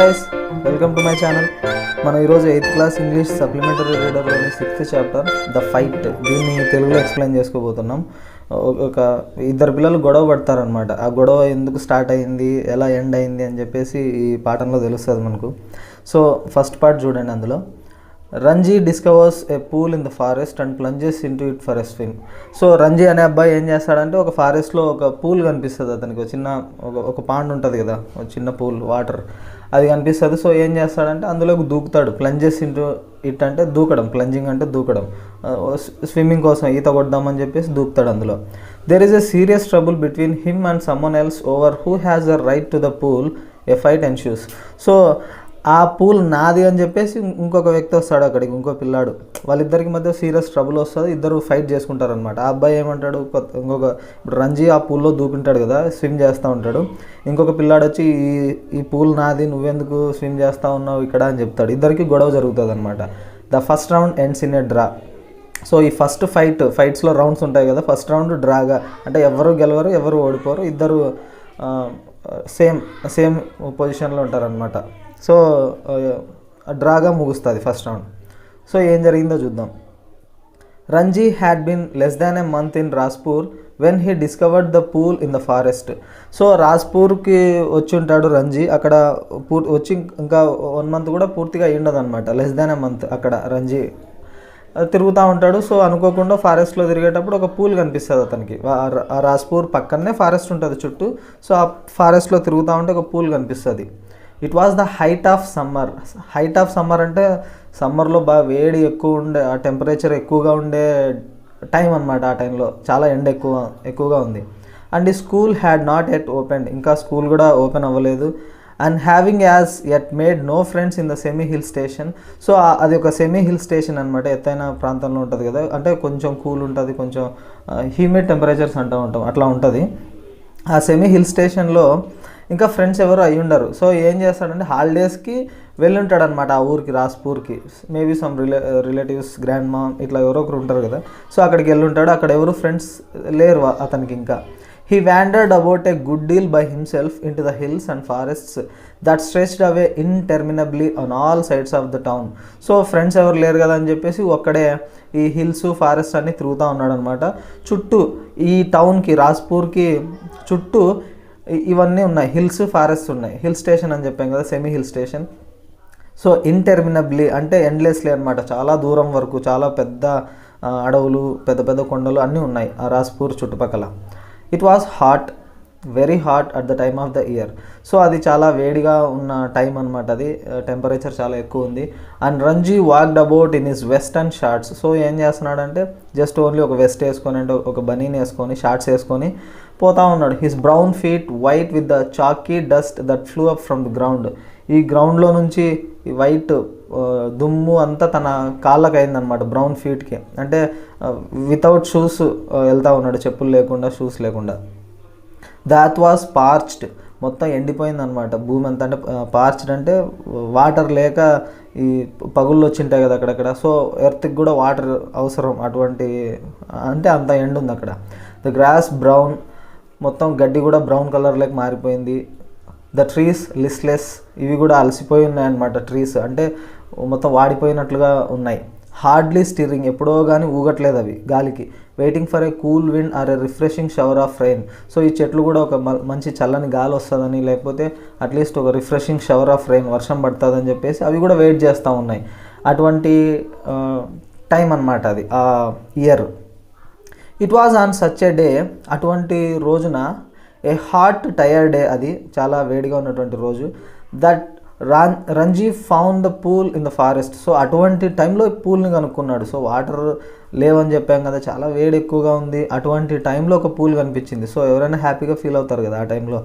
Guys, welcome to my channel. మనం ఈరోజు 8th class English supplementary రీడర్లోని 6th చాప్టర్ ద ఫైట్, దీన్ని తెలుగులో ఎక్స్ప్లెయిన్ చేసుకోబోతున్నాం. ఒక ఇద్దరు పిల్లలు గొడవ పడతారనమాట. ఆ గొడవ ఎందుకు స్టార్ట్ అయింది, ఎలా ఎండ్ అయింది అని చెప్పేసి ఈ పాఠంలో తెలుస్తుంది మనకు. సో ఫస్ట్ పార్ట్ చూడండి. అందులో Ranji discovers a pool in the forest and plunges into it for a swim. So Ranji అనే అబ్బాయి ఏం చేస్తాడంటే, ఒక ఫారెస్ట్లో ఒక పూల్ కనిపిస్తుంది అతనికి. ఒక పాండ్ ఉంటుంది కదా, ఒక చిన్న పూల్, వాటర్ అది కనిపిస్తుంది. సో ఏం చేస్తాడంటే అందులోకి దూకుతాడు. ప్లంజెస్ ఇంటూ ఇట్ అంటే దూకడం, ప్లంజింగ్ అంటే దూకడం, స్విమ్మింగ్ కోసం ఈత కొడదామని చెప్పేసి దూకుతాడు అందులో. There is a serious trouble between him and someone else over who has the right to the pool. A fight ensues. So ఆ పూల్ నాది అని చెప్పేసి ఇంకొక వ్యక్తి వస్తాడు అక్కడికి, ఇంకో పిల్లాడు. వాళ్ళిద్దరికి మధ్య సీరియస్ ట్రబుల్ వస్తుంది. ఇద్దరు ఫైట్ చేసుకుంటారనమాట. ఆ అబ్బాయి ఏమంటాడు, ఇప్పుడు రంజీ ఆ పూల్లో దూకుంటాడు కదా, స్విమ్ చేస్తూ ఉంటాడు. ఇంకొక పిల్లాడు వచ్చి ఈ పూల్ నాది, నువ్వెందుకు స్విమ్ చేస్తూ ఉన్నావు ఇక్కడ అని చెప్తాడు. ఇద్దరికి గొడవ జరుగుతుంది అనమాట. The first round ends in a draw. So ఈ ఫస్ట్ ఫైట్స్లో రౌండ్స్ ఉంటాయి కదా, ఫస్ట్ రౌండ్ డ్రాగా అంటే ఎవరు గెలవరు, ఎవరు ఓడిపోరు, ఇద్దరు సేమ్ పొజిషన్లో ఉంటారనమాట. సో డ్రాగా ముగుస్తుంది ఫస్ట్ రౌండ్. సో ఏం జరిగిందో చూద్దాం. Ranji had been less than a month in Rajpur when he discovered the pool in the forest. So రాజ్పూర్కి వచ్చి ఉంటాడు రంజీ. అక్కడ వచ్చి ఇంకా 1 month కూడా పూర్తిగా అయ్యిండదు అనమాట. లెస్ దాన్ ఎ మంత్ అక్కడ రంజీ తిరుగుతూ ఉంటాడు. సో అనుకోకుండా ఫారెస్ట్లో తిరిగేటప్పుడు ఒక పూల్ కనిపిస్తుంది అతనికి. ఆ రాజ్పూర్ పక్కనే ఫారెస్ట్ ఉంటుంది చుట్టూ. సో ఆ ఫారెస్ట్లో తిరుగుతూ ఉంటే ఒక పూల్ కనిపిస్తుంది. It was the height of summer. Height of summer అంటే సమ్మర్లో బాగా వేడి ఎక్కువ ఉండే, ఆ టెంపరేచర్ ఎక్కువగా ఉండే టైం అనమాట. ఆ టైంలో చాలా ఎండ ఎక్కువగా ఉంది. అండ్ ఈ school had not yet open. ఇంకా స్కూల్ కూడా ఓపెన్ అవ్వలేదు. And having as yet made no friends in the semi hill station. So అది ఒక సెమీ హిల్ స్టేషన్ అనమాట. ఎత్తైన ప్రాంతంలో ఉంటుంది కదా, అంటే కొంచెం కూల్ ఉంటుంది, కొంచెం హ్యూమిడ్ టెంపరేచర్స్ అంటూ ఉంటాం, అట్లా ఉంటుంది. ఆ సెమీ హిల్ స్టేషన్లో ఇంకా ఫ్రెండ్స్ ఎవరు అయ్యి ఉండరు. సో ఏం చేస్తాడంటే హాలిడేస్కి వెళ్ళుంటాడు అనమాట ఆ ఊరికి, రాజ్పూర్కి. మేబీ సమ్ రిలేటివ్స్, గ్రాండ్ మా, ఇట్లా ఎవరో ఒకరు ఉంటారు కదా. సో అక్కడికి వెళ్ళుంటాడు. అక్కడ ఎవరు ఫ్రెండ్స్ లేరు అతనికి ఇంకా. He wandered about a good deal by himself into the hills and forests that stretched away interminably on all sides of the town. So friends ఎవరు లేరు కదా అని చెప్పేసి ఒక్కడే ఈ హిల్స్, ఫారెస్ట్ అన్నీ తిరుగుతూ ఉన్నాడు అనమాట. చుట్టూ ఈ టౌన్కి, రాజ్పూర్కి చుట్టూ ఇవన్నీ ఉన్నాయి, హిల్స్, ఫారెస్ట్ ఉన్నాయి. హిల్ స్టేషన్ అని చెప్పాం కదా, సెమీ హిల్ స్టేషన్. సో ఇంటర్మినబ్లీ అంటే ఎండ్లెస్లీ అనమాట, చాలా దూరం వరకు, చాలా పెద్ద అడవులు, పెద్ద పెద్ద కొండలు అన్నీ ఉన్నాయి ఆ రాజ్పూర్ చుట్టుపక్కల. It was hot, very hot at the time of the year. So అది చాలా వేడిగా ఉన్న టైం అనమాట. అది టెంపరేచర్ చాలా ఎక్కువ ఉంది. And Ranji walked about in his vest and shorts. So ఏం చేస్తున్నాడంటే జస్ట్ ఓన్లీ ఒక వెస్ట్ వేసుకొని, అంటే ఒక బనీని వేసుకొని, షార్ట్స్ వేసుకొని పోతా ఉన్నాడు. His brown feet white with the Chaki dust that flu up from the ground. ఈ గ్రౌండ్లో నుంచి ఈ వైట్ దుమ్ము అంతా తన కాళ్ళకి అయిందనమాట, బ్రౌన్ ఫీట్కి. అంటే వితౌట్ షూస్ వెళ్తూ ఉన్నాడు, చెప్పులు లేకుండా, షూస్ లేకుండా. దాట్ వాజ్ పార్చ్డ్, మొత్తం ఎండిపోయిందనమాట భూమి అంతా. అంటే పార్చ్డ్ అంటే వాటర్ లేక ఈ పగుళ్ళు వచ్చింటాయి కదా అక్కడక్కడ. సో ఎర్త్కి కూడా వాటర్ అవసరం, అటువంటి అంటే అంత ఎండ్ ఉంది అక్కడ. ద గ్రాస్ బ్రౌన్, మొత్తం గడ్డి కూడా బ్రౌన్ కలర్లోకి మారిపోయింది. ద ట్రీస్ లిస్ట్లెస్, ఇవి కూడా అలసిపోయి ఉన్నాయన్నమాట. ట్రీస్ అంటే మొత్తం వాడిపోయినట్లుగా ఉన్నాయి. హార్డ్లీ స్టిరింగ్, ఎప్పుడో కానీ ఊగట్లేదు అవి గాలికి. Waiting for a cool wind or a refreshing shower of rain. So ఈ చెట్లు కూడా ఒక మంచి చల్లని గాలి వస్తుందని, లేకపోతే అట్లీస్ట్ ఒక రిఫ్రెషింగ్ షవర్ ఆఫ్ రెయిన్, వర్షం పడుతుందని చెప్పేసి అవి కూడా వెయిట్ చేస్తూ ఉన్నాయి. అటువంటి టైం అన్నమాట అది, ఆ year. It was on such a day, అటువంటి రోజున, ఏ హాట్ టైర్ డే, అది చాలా వేడిగా ఉన్నటువంటి రోజు, that Ranji found the pool in the forest. So అటువంటి టైంలో పూల్ని కనుక్కున్నాడు. సో వాటర్ లేవని చెప్పాం కదా, చాలా వేడి ఎక్కువగా ఉంది, అటువంటి టైంలో ఒక పూల్ కనిపించింది. సో ఎవరైనా హ్యాపీగా ఫీల్ అవుతారు కదా ఆ టైంలో.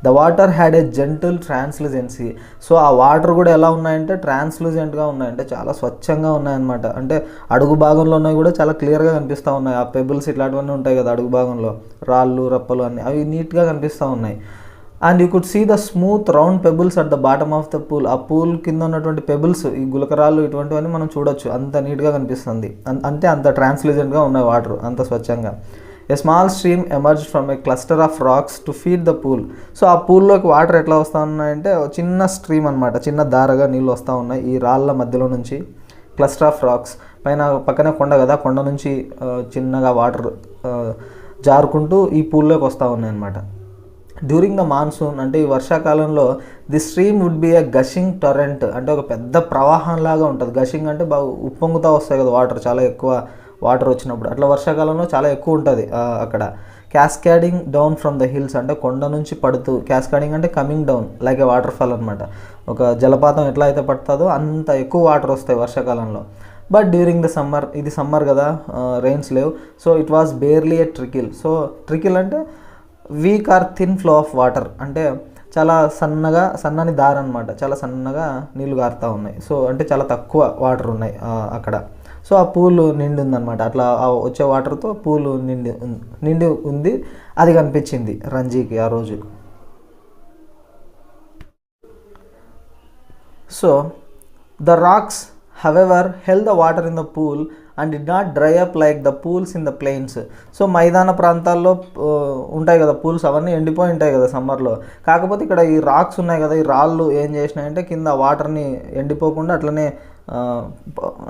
The water had a gentle translucency. So ఆ వాటర్ కూడా ఎలా ఉన్నాయంటే ట్రాన్స్లూజెంట్గా ఉన్నాయంటే చాలా స్వచ్ఛంగా ఉన్నాయన్నమాట. అంటే అడుగు భాగంలో ఉన్నాయి కూడా చాలా క్లియర్గా కనిపిస్తూ ఉన్నాయి. ఆ పెబుల్స్ ఇట్లాంటివన్నీ ఉంటాయి కదా అడుగు భాగంలో, రాళ్ళు, రప్పలు అన్నీ, అవి నీట్గా కనిపిస్తూ ఉన్నాయి. And you could see the smooth round pebbles at the bottom of the pool. ఆ పూల్ కింద ఉన్నటువంటి పెబుల్స్, ఈ గులకరాళ్ళు, ఇటువంటివన్నీ మనం చూడొచ్చు. అంత నీట్గా కనిపిస్తుంది, అంటే అంత ట్రాన్స్లూజెంట్గా ఉన్నాయి వాటర్, అంత స్వచ్ఛంగా. A small stream emerge from A cluster of rocks to feed the pool. So ఆ పూల్లోకి వాటర్ ఎట్లా వస్తూ ఉన్నాయంటే చిన్న స్ట్రీమ్ అనమాట, చిన్న దారగా నీళ్ళు వస్తూ ఉన్నాయి ఈ రాళ్ళ మధ్యలో నుంచి. క్లస్టర్ ఆఫ్ రాక్స్ పైన పక్కనే కొండ కదా, కొండ నుంచి చిన్నగా వాటర్ జారుకుంటూ ఈ పూల్లోకి వస్తూ ఉన్నాయి అనమాట. డ్యూరింగ్ ద మాన్సూన్ అంటే ఈ వర్షాకాలంలో the stream would be a gushing torrent, అంటే ఒక పెద్ద ప్రవాహంలాగా ఉంటుంది. గషింగ్ అంటే బాగా ఉప్పొంగుతూ వస్తాయి కదా వాటర్, చాలా ఎక్కువ వాటర్ వచ్చినప్పుడు, అట్లా వర్షాకాలంలో చాలా ఎక్కువ ఉంటుంది అక్కడ. Cascading down from the hills, అంటే కొండ నుంచి పడుతూ, క్యాస్కాడింగ్ అంటే కమింగ్ డౌన్ లైక్ ఏ వాటర్ ఫాల్ అనమాట. ఒక జలపాతం ఎట్లా అయితే పడుతుందో అంత ఎక్కువ వాటర్ వస్తాయి వర్షాకాలంలో. బట్ డ్యూరింగ్ ద సమ్మర్, ఇది సమ్మర్ కదా, రెయిన్స్ లేవు, so it was barely a trickle. So trickle అంటే weak or thin flow of water, అంటే చాలా సన్నని దారి అనమాట, చాలా సన్నగా నీళ్లు గారుతూ ఉన్నాయి. సో అంటే చాలా తక్కువ వాటర్ ఉన్నాయి అక్కడ. సో ఆ పూలు నిండి ఉందన్నమాట, అట్లా వచ్చే వాటర్తో పూలు నిండి ఉంది. అది కనిపించింది రంజీకి ఆ రోజు. So the rocks however held the water in the pool and did not dry up like the pools in the plains. So మైదాన ప్రాంతాల్లో ఉంటాయి కదా పూల్స్, అవన్నీ ఎండిపోయి ఉంటాయి కదా సమ్మర్లో. కాకపోతే ఇక్కడ ఈ రాక్స్ ఉన్నాయి కదా, ఈ రాళ్ళు ఏం చేసినాయంటే కింద వాటర్ని ఎండిపోకుండా అట్లనే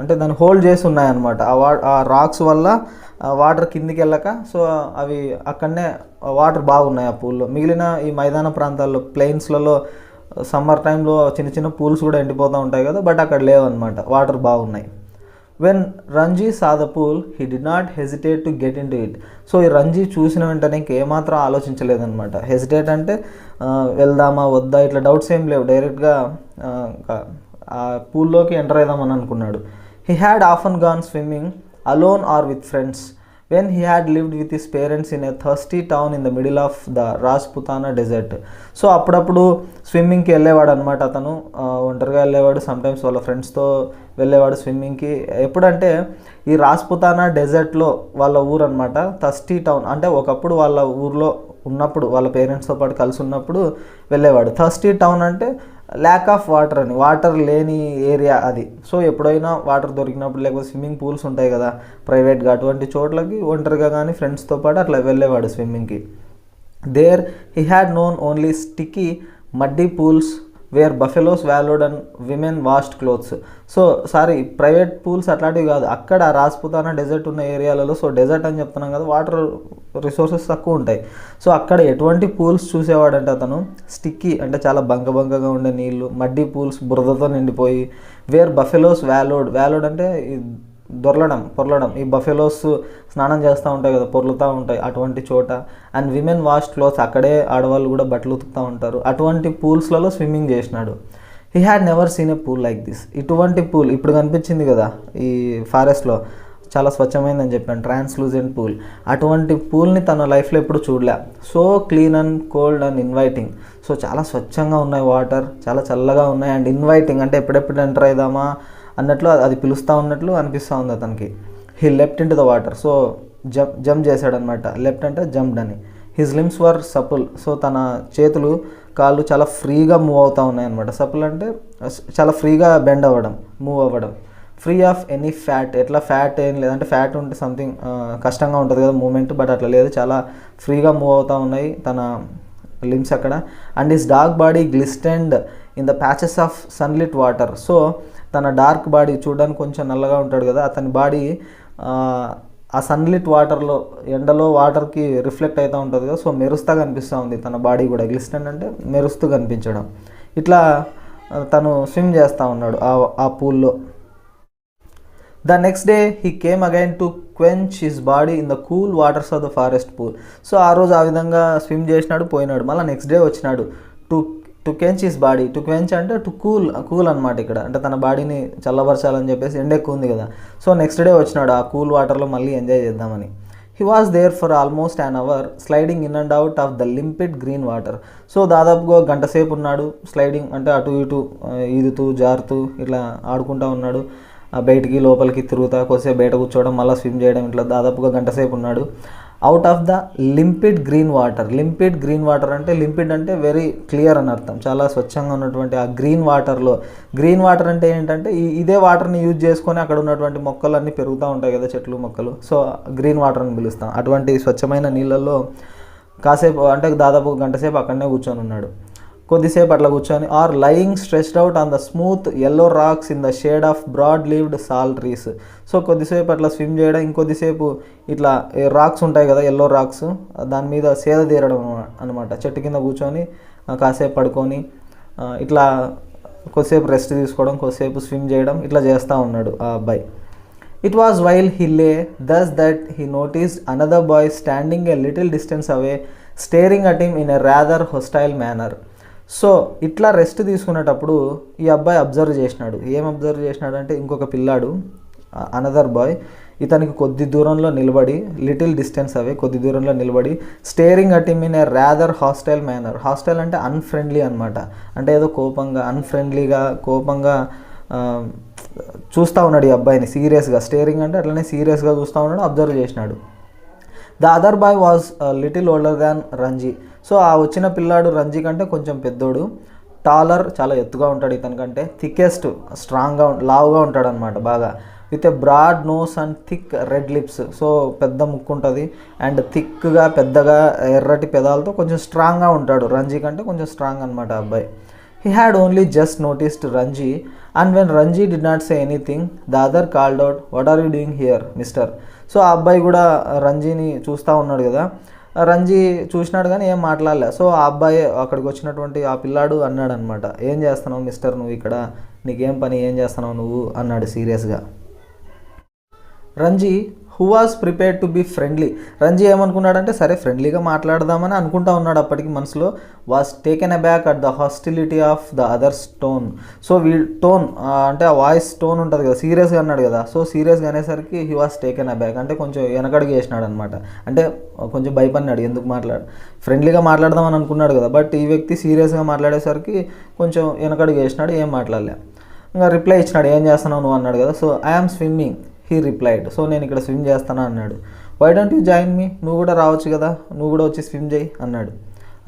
అంటే దాన్ని హోల్డ్ చేసి ఉన్నాయన్నమాట. ఆ రాక్స్ వల్ల వాటర్ కిందికి వెళ్ళక, సో అవి అక్కడనే వాటర్ బాగున్నాయి ఆ పూల్లో. మిగిలిన ఈ మైదాన ప్రాంతాల్లో ప్లెయిన్స్లలో సమ్మర్ టైంలో చిన్న చిన్న పూల్స్ కూడా ఎండిపోతూ ఉంటాయి కదా, బట్ అక్కడ లేవన్నమాట, వాటర్ బాగున్నాయి. When Ranji saw the pool he did not hesitate to get in to it. So ఈ రంజీ చూసిన వెంటనే ఇంకేమాత్రం ఆలోచించలేదన్నమాట. హెజిటేట్ అంటే వెళ్దామా వద్దా ఇట్లా డౌట్స్ ఏం లేవు, డైరెక్ట్గా ఆ పూల్లోకి ఎంటర్ అవుదామని అనుకున్నాడు. He had often gone swimming alone or with friends when he had lived with his parents in a thirsty town in the middle of the Rajputana desert. So అప్పుడప్పుడు స్విమ్మింగ్కి వెళ్ళేవాడు అనమాట అతను, ఒంటరిగా వెళ్ళేవాడు, సమ్టైమ్స్ వాళ్ళ ఫ్రెండ్స్తో వెళ్ళేవాడు స్విమ్మింగ్కి. ఎప్పుడంటే ఈ రాజ్పుతానా డెజర్ట్లో వాళ్ళ ఊరు అనమాట, థర్స్టీ టౌన్ అంటే ఒకప్పుడు వాళ్ళ ఊర్లో ఉన్నప్పుడు వాళ్ళ పేరెంట్స్తో పాటు కలిసి ఉన్నప్పుడు వెళ్ళేవాడు. థర్స్టీ టౌన్ అంటే ల్యాక్ ఆఫ్ వాటర్ అని, వాటర్ లేని ఏరియా అది. సో ఎప్పుడైనా వాటర్ దొరికినప్పుడు, లేకపోతే స్విమ్మింగ్ పూల్స్ ఉంటాయి కదా ప్రైవేట్గా, అటువంటి చోట్లకి ఒంటరిగా కానీ ఫ్రెండ్స్తో పాటు అట్లా వెళ్ళేవాడు స్విమ్మింగ్కి. There he had known only sticky muddy pools where buffaloes wallowed and women washed clothes. So private pools అట్లాంటివి కాదు, అక్కడ రాజ్పుతానా డెజర్ట్ ఉన్న ఏరియాలలో, సో డెజర్ట్ అని చెప్తున్నాం కదా, వాటర్ రిసోర్సెస్ తక్కువ ఉంటాయి. సో అక్కడ ఎటువంటి పూల్స్ చూసేవాడంటే అతను, స్టిక్కీ అంటే చాలా బంకగా ఉండే నీళ్ళు, మడ్డీ పూల్స్ బురదతో నిండిపోయి, వేర్ బఫెలోస్ వ్యాలోడ్ అంటే పొర్లడం, ఈ బఫెలోస్ స్నానం చేస్తూ ఉంటాయి కదా, పొర్లుతూ ఉంటాయి అటువంటి చోట. అండ్ విమెన్ వాష్ క్లోత్స్, అక్కడే ఆడవాళ్ళు కూడా బట్టలు ఉతుకుతూ ఉంటారు, అటువంటి పూల్స్లలో స్విమ్మింగ్ చేసినాడు. He had never seen a pool like this. ఇటువంటి పూల్ ఇప్పుడు కనిపించింది కదా ఈ ఫారెస్ట్లో, చాలా స్వచ్ఛమైందని చెప్పాను, ట్రాన్స్లూజెంట్ పూల్, అటువంటి పూల్ని తన లైఫ్లో ఎప్పుడు చూడలే. So clean and cold and inviting. So చాలా స్వచ్ఛంగా ఉన్నాయి వాటర్, చాలా చల్లగా ఉన్నాయి, అండ్ ఇన్వైటింగ్ అంటే ఎప్పుడెప్పుడు ఎంటర్ అవుదామా అన్నట్లు, అది పిలుస్తూ ఉన్నట్లు అనిపిస్తూ ఉంది అతనికి. He left into the water. So jump చేశాడనమాట, లెఫ్ట్ అంటే జంప్డ్ అని. His limbs were supple. So తన చేతులు కాళ్ళు చాలా ఫ్రీగా మూవ్ అవుతూ ఉన్నాయన్నమాట. సపుల్ అంటే చాలా ఫ్రీగా బెండ్ అవ్వడం, మూవ్ అవ్వడం. ఫ్రీ ఆఫ్ ఎనీ ఫ్యాట్, ఎట్లా ఫ్యాట్ ఏం లేదంటే, ఫ్యాట్ ఉంటే సంథింగ్ కష్టంగా ఉంటుంది కదా మూమెంట్, బట్ అట్లా లేదు, చాలా ఫ్రీగా మూవ్ అవుతూ ఉన్నాయి తన లిమ్స్ అక్కడ. And his dark body glistened in the patches of sunlit water. So తన డార్క్ బాడీ చూడడానికి కొంచెం నల్లగా ఉంటాడు కదా, అతని బాడీ ఆ సన్లిట్ వాటర్లో, ఎండలో వాటర్కి రిఫ్లెక్ట్ అవుతూ ఉంటుంది కదా, సో మెరుస్తూ కనిపిస్తూ ఉంది తన బాడీ కూడా. గ్లిస్టెండ్ అంటే మెరుస్తూ కనిపించడం. ఇట్లా తను స్విమ్ చేస్తూ ఉన్నాడు ఆ పూల్లో. The next day he came again to quench his body in the cool waters of the forest pool. So ఆ రోజు ఆ విధంగా స్విమ్ చేసినాడు, పోయినాడు. మళ్ళీ నెక్స్ట్ డే వచ్చినాడు to quench his body. To quench అంటే టు కూల్ అనమాట ఇక్కడ, అంటే తన బాడీని చల్లబరచాలని చెప్పేసి, ఎండ ఎక్కువ ఉంది కదా. సో నెక్స్ట్ డే వచ్చినాడు ఆ కూల్ వాటర్లో మళ్ళీ ఎంజాయ్ చేద్దామని. He was there for almost an hour sliding in and out of the limpid green water. So దాదాపుగా గంట సేపు ఉన్నాడు స్లైడింగ్, అంటే అటు ఇటు ఈదుతూ జారుతూ ఇట్లా ఆడుకుంటూ ఉన్నాడు. బయటికి లోపలికి తిరుగుతా, కొద్దిసేపు బయట కూర్చోవడం, మళ్ళీ స్విమ్ చేయడం, ఇట్లా దాదాపుగా గంట సేపు ఉన్నాడు. Out of the limpid green water. Limpid green water అంటే, లింపిడ్ అంటే వెరీ క్లియర్ అని అర్థం, చాలా స్వచ్ఛంగా ఉన్నటువంటి ఆ గ్రీన్ వాటర్లో. గ్రీన్ వాటర్ అంటే ఏంటంటే ఇదే వాటర్ని యూజ్ చేసుకొని అక్కడ ఉన్నటువంటి మొక్కలు అన్నీ పెరుగుతూ ఉంటాయి కదా, చెట్లు మొక్కలు. సో గ్రీన్ వాటర్ అని పిలుస్తాం. అటువంటి స్వచ్ఛమైన నీళ్ళల్లో కాసేపు అంటే దాదాపు గంట సేపు అక్కడనే కూర్చొని ఉన్నాడు. కొద్దిసేపు అట్లా కూర్చొని or lying stretched out on the smooth yellow rocks in the shade of broad leaved sal trees. So కొద్దిసేపు అట్లా స్విమ్ చేయడం, ఇంకొద్దిసేపు ఇట్లా రాక్స్ ఉంటాయి కదా, ఎల్లో రాక్స్, దాని మీద సేద తీరడం అనమాట. చెట్టు కింద కూర్చొని కాసేపు పడుకొని ఇట్లా కొద్దిసేపు రెస్ట్ తీసుకోవడం, కొద్దిసేపు స్విమ్ చేయడం, ఇట్లా చేస్తూ ఉన్నాడు ఆ అబ్బాయి. It was while he lay thus that he noticed another boy standing a little distance away, staring at him in a rather hostile manner. So ఇట్లా రెస్ట్ తీసుకునేటప్పుడు ఈ అబ్బాయి అబ్జర్వ్ చేసినాడు. ఏం అబ్జర్వ్ చేసినాడు అంటే, ఇంకొక పిల్లాడు, అనదర్ బాయ్, ఇతనికి కొద్ది దూరంలో నిలబడి, లిటిల్ డిస్టెన్స్ అవే, కొద్ది దూరంలో నిలబడి, staring at him in a rather hostile manner. Hostile అంటే అన్ఫ్రెండ్లీ అనమాట. అంటే ఏదో కోపంగా, అన్ఫ్రెండ్లీగా, కోపంగా చూస్తూ ఉన్నాడు ఈ అబ్బాయిని సీరియస్గా. స్టేరింగ్ అంటే అట్లనే సీరియస్గా చూస్తూ ఉన్నాడు, అబ్జర్వ్ చేసినాడు. The other bye was little older than Ranji. So ఆ వచ్చిన పిల్లాడు రంజీ కంటే కొంచెం పెద్దోడు, టాలర్, చాలా ఎత్తుగా ఉంటాడు ఇతనికంటే, థిక్కెస్ట్, స్ట్రాంగ్గా, లావుగా ఉంటాడు అనమాట బాగా, with a broad nose and thick red lips. So పెద్ద ముక్కు ఉంటుంది అండ్ థిక్గా, పెద్దగా ఎర్రటి పెదాలతో కొంచెం స్ట్రాంగ్గా ఉంటాడు. రంజీ కంటే కొంచెం స్ట్రాంగ్ అనమాట అబ్బాయి. He had only just noticed Ranji, and when Ranji did not say anything, the other called out, "What are you doing here, mister?" So ఆ అబ్బాయి కూడా రంజీని చూస్తూ ఉన్నాడు కదా, రంజీ చూసినాడు కానీ ఏం మాట్లాడలే. సో ఆ అబ్బాయి, అక్కడికి వచ్చినటువంటి ఆ పిల్లాడు అన్నాడు అనమాట, ఏం చేస్తున్నావు మిస్టర్, నువ్వు ఇక్కడ, నీకేం పని, ఏం చేస్తున్నావు నువ్వు అన్నాడు సీరియస్గా. Ranji who was prepared to be friendly. Ranji ఏమనుకున్నాడంటే, సరే ఫ్రెండ్లీగా మాట్లాడదామని అనుకుంటా ఉన్నాడు అప్పటికి మనసులో. Was taken aback at the hostility of the other's tone. So tone అంటే ఆ వాయిస్ టోన్ ఉంటుంది కదా, సీరియస్గా అన్నాడు కదా. సో సీరియస్గా అనేసరికి హీ వాజ్ టేకెన్ అబ్యాక్ అంటే కొంచెం వెనకడుగు వేసినాడు అనమాట. అంటే కొంచెం భయపడినాడు, ఎందుకు ఫ్రెండ్లీగా మాట్లాడదామని అనుకున్నాడు కదా, బట్ ఈ వ్యక్తి సీరియస్గా మాట్లాడేసరికి కొంచెం వెనకడుగు వేసినాడు, ఏం మాట్లాడలే. ఇంకా రిప్లై ఇచ్చినాడు, ఏం చేస్తున్నావు నువ్వు అన్నాడు కదా. So I am swimming he replied. So నేను ఇక్కడ స్విమ్ చేస్తాను అన్నాడు. Why don't you join me, నువ్వు కూడా రావచ్చు కదా, నువ్వు కూడా వచ్చి స్విమ్ చేయి అన్నాడు.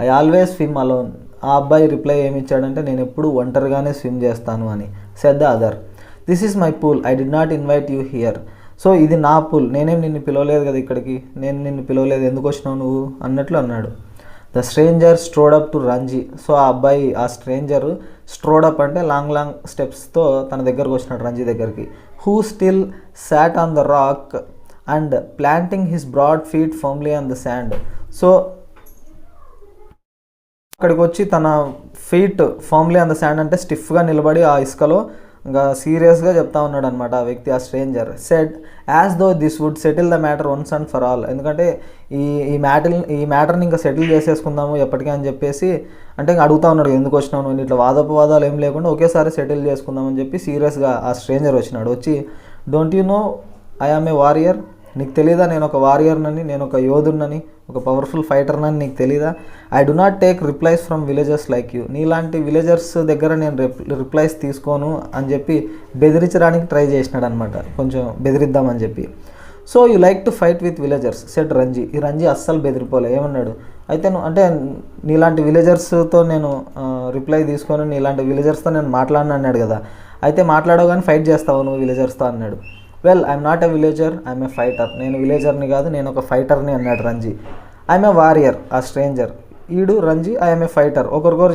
I always swim alone. ఆ అబ్బాయి రిప్లై ఏమి ఇచ్చాడంటే, నేను ఎప్పుడు ఒంటరిగానే స్విమ్ చేస్తాను అని. Said the other, this is my pool, I did not invite you here. So ఇది నా పూల్, నేనేం నిన్ను పిలవలేదు కదా ఇక్కడికి, నేను నిన్ను పిలవలేదు, ఎందుకు వచ్చినావు నువ్వు అన్నట్లు అన్నాడు. The stranger strode up to Ranji. So ఆ అబ్బాయి, ఆ స్ట్రేంజర్ స్ట్రోడ్ అప్ అంటే లాంగ్ లాంగ్ స్టెప్స్తో తన దగ్గరకు వచ్చినాడు, రంజీ దగ్గరికి. Who still sat on the rock and planting his broad feet firmly on the sand. So అక్కడికి వచ్చి తన feet firmly on the sand అంటే స్టిఫ్గా నిలబడి ఆ ఇసుకలో ఇంకా సీరియస్గా చెప్తా ఉన్నాడు అనమాట ఆ వ్యక్తి, ఆ stranger. Said as though this would settle the matter once and for all. ఎందుకంటే ఈ మ్యాటర్ని ఇంకా సెటిల్ చేసేసుకుందాము ఎప్పటికీ అని చెప్పేసి, అంటే ఇంకా అడుగుతా ఉన్నాడు, ఎందుకు వచ్చినావు నువ్వు, ఇట్లా వాదోపవాదాలు ఏం లేకుండా ఒకేసారి సెటిల్ చేసుకుందామని చెప్పి సీరియస్గా ఆ స్ట్రేంజర్ వచ్చినాడు. వచ్చి, don't you know I am a warrior, నీకు తెలీదా నేను ఒక వారియర్నని, నేను ఒక యోధుడినని, ఒక పవర్ఫుల్ ఫైటర్నని నీకు తెలీదా? I do not take replies from villagers like you. నీలాంటి విలేజర్స్ దగ్గర నేను రిప్లైస్ తీసుకోను అని చెప్పి బెదిరించడానికి ట్రై చేసినాడు అనమాట, కొంచెం బెదిరిద్దామని చెప్పి. So you like to fight with villagers said Ranji. ఈ రంజీ అస్సలు బెదిరిపోలే, ఏమన్నాడు అయితే నువ్వు, అంటే నీలాంటి విలేజర్స్తో నేను రిప్లై తీసుకొని నీలాంటి విలేజర్స్తో నేను మాట్లాడినా అన్నాడు కదా, అయితే మాట్లాడవు కానీ ఫైట్ చేస్తావు నువ్వు విలేజర్స్తో అన్నాడు. Well I'm not a villager, I'm a fighter. నేను విలేజర్ని కాదు, నేను ఒక ఫైటర్ని అన్నాడు రంజీ. ఐఎమ్ ఏ వారియర్, ఆ స్ట్రేంజర్. ఈడు రంజీ, ఐఎమ్ ఏ ఫైటర్. ఒకరికొకరు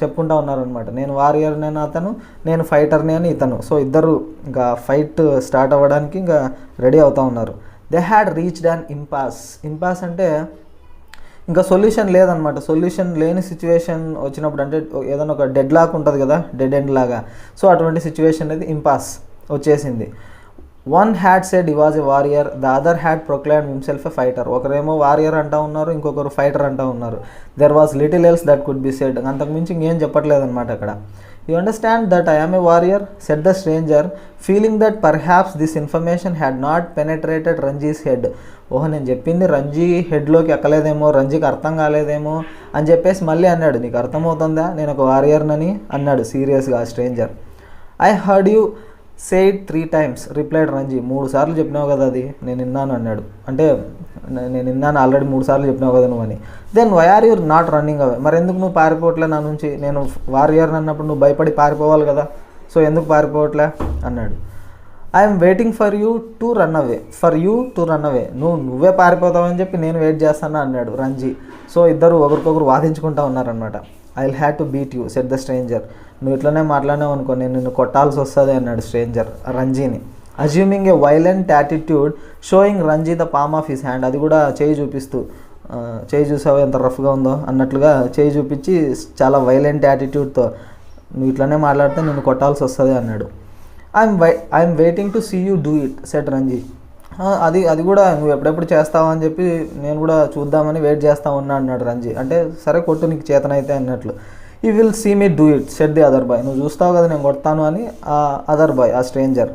చెప్పుకుంటా ఉన్నారనమాట, నేను వారియర్ని అని అతను, నేను ఫైటర్ని అని ఇతను. సో ఇద్దరు ఇంకా ఫైట్ స్టార్ట్ అవ్వడానికి ఇంకా రెడీ అవుతూ ఉన్నారు. దే హ్యాడ్ రీచ్డ్ అన్ ఇంపాస్. ఇంపాస్ అంటే ఇంకా సొల్యూషన్ లేదనమాట. సొల్యూషన్ లేని సిచ్యువేషన్ వచ్చినప్పుడు, అంటే ఏదైనా ఒక డెడ్ లాక్ ఉంటుంది కదా, డెడ్ ఎండ్ లాగా. సో అటువంటి సిచ్యువేషన్ అనేది ఇంపాస్ వచ్చేసింది. One had said he was a warrior, the other had proclaimed himself a fighter. ఒకరేమో వారియర్ అంటూ ఉన్నారు, ఇంకొకరు ఫైటర్ అంటూ ఉన్నారు. There was little else that could be said. అంతకుమించి ఇంకేం చెప్పట్లేదు అనమాట అక్కడ. You understand that I am a warrior said the stranger, feeling that perhaps this information had not penetrated Ranji's head. ఓహో, నేను చెప్పింది రంజీ హెడ్లోకి ఎక్కలేదేమో, రంజీకి అర్థం కాలేదేమో అని చెప్పేసి మళ్ళీ అన్నాడు, నీకు అర్థమవుతుందా నేను ఒక వారియర్నని అన్నాడు సీరియస్గా ఆ stranger. I heard you say it 3 times replied Ranji. 3 సార్లు చెప్పినావు కదా అది, నేను విన్నాను అన్నాడు. అంటే నేను విన్నాను ఆల్రెడీ 3 సార్లు చెప్పినావు కదా నువ్వు అని. Then why are you not running away, మరి ఎందుకు నువ్వు పారిపోవట్లే నా నుంచి? నేను వారియర్ అన్నప్పుడు నువ్వు భయపడి పారిపోవాలి కదా, సో ఎందుకు పారిపోవట్లే అన్నాడు. I'm waiting for you to run away, నువ్వే పారిపోతావని చెప్పి నేను వెయిట్ చేస్తాను అన్నాడు రంజీ. సో ఇద్దరు ఒకరికొకరు వాదించుకుంటూ ఉన్నారనమాట. I will have to beat you said the stranger, నువ్వు ఇట్లనే మాట్లాడినావు అనుకో నేను నిన్ను కొట్టాల్సి వస్తుంది అన్నాడు స్ట్రేంజర్ రంజీని. Assuming a violent attitude showing Ranji the palm of his hand, అది కూడా చేయి చూపిస్తూ, చేయి చూసావు ఎంత రఫ్గా ఉందో అన్నట్లుగా చేయి చూపించి చాలా వైలెంట్ యాటిట్యూడ్తో, నువ్వు ఇట్లనే మాట్లాడితే నిన్ను కొట్టాల్సి వస్తుంది అన్నాడు. I'm waiting to see you do it said Ranji, అది కూడా నువ్వు ఎప్పుడెప్పుడు చేస్తావా అని చెప్పి నేను కూడా చూద్దామని వెయిట్ చేస్తా ఉన్నా అన్నాడు రంజీ. అంటే సరే కొట్టు నీకు చేతనైతే అన్నట్లు. You will see me do it said the other boy, నువ్వు చూస్తావు కదా నేను కొడతాను అని ఆ అదర్ బాయ్, ఆ స్ట్రేంజర్.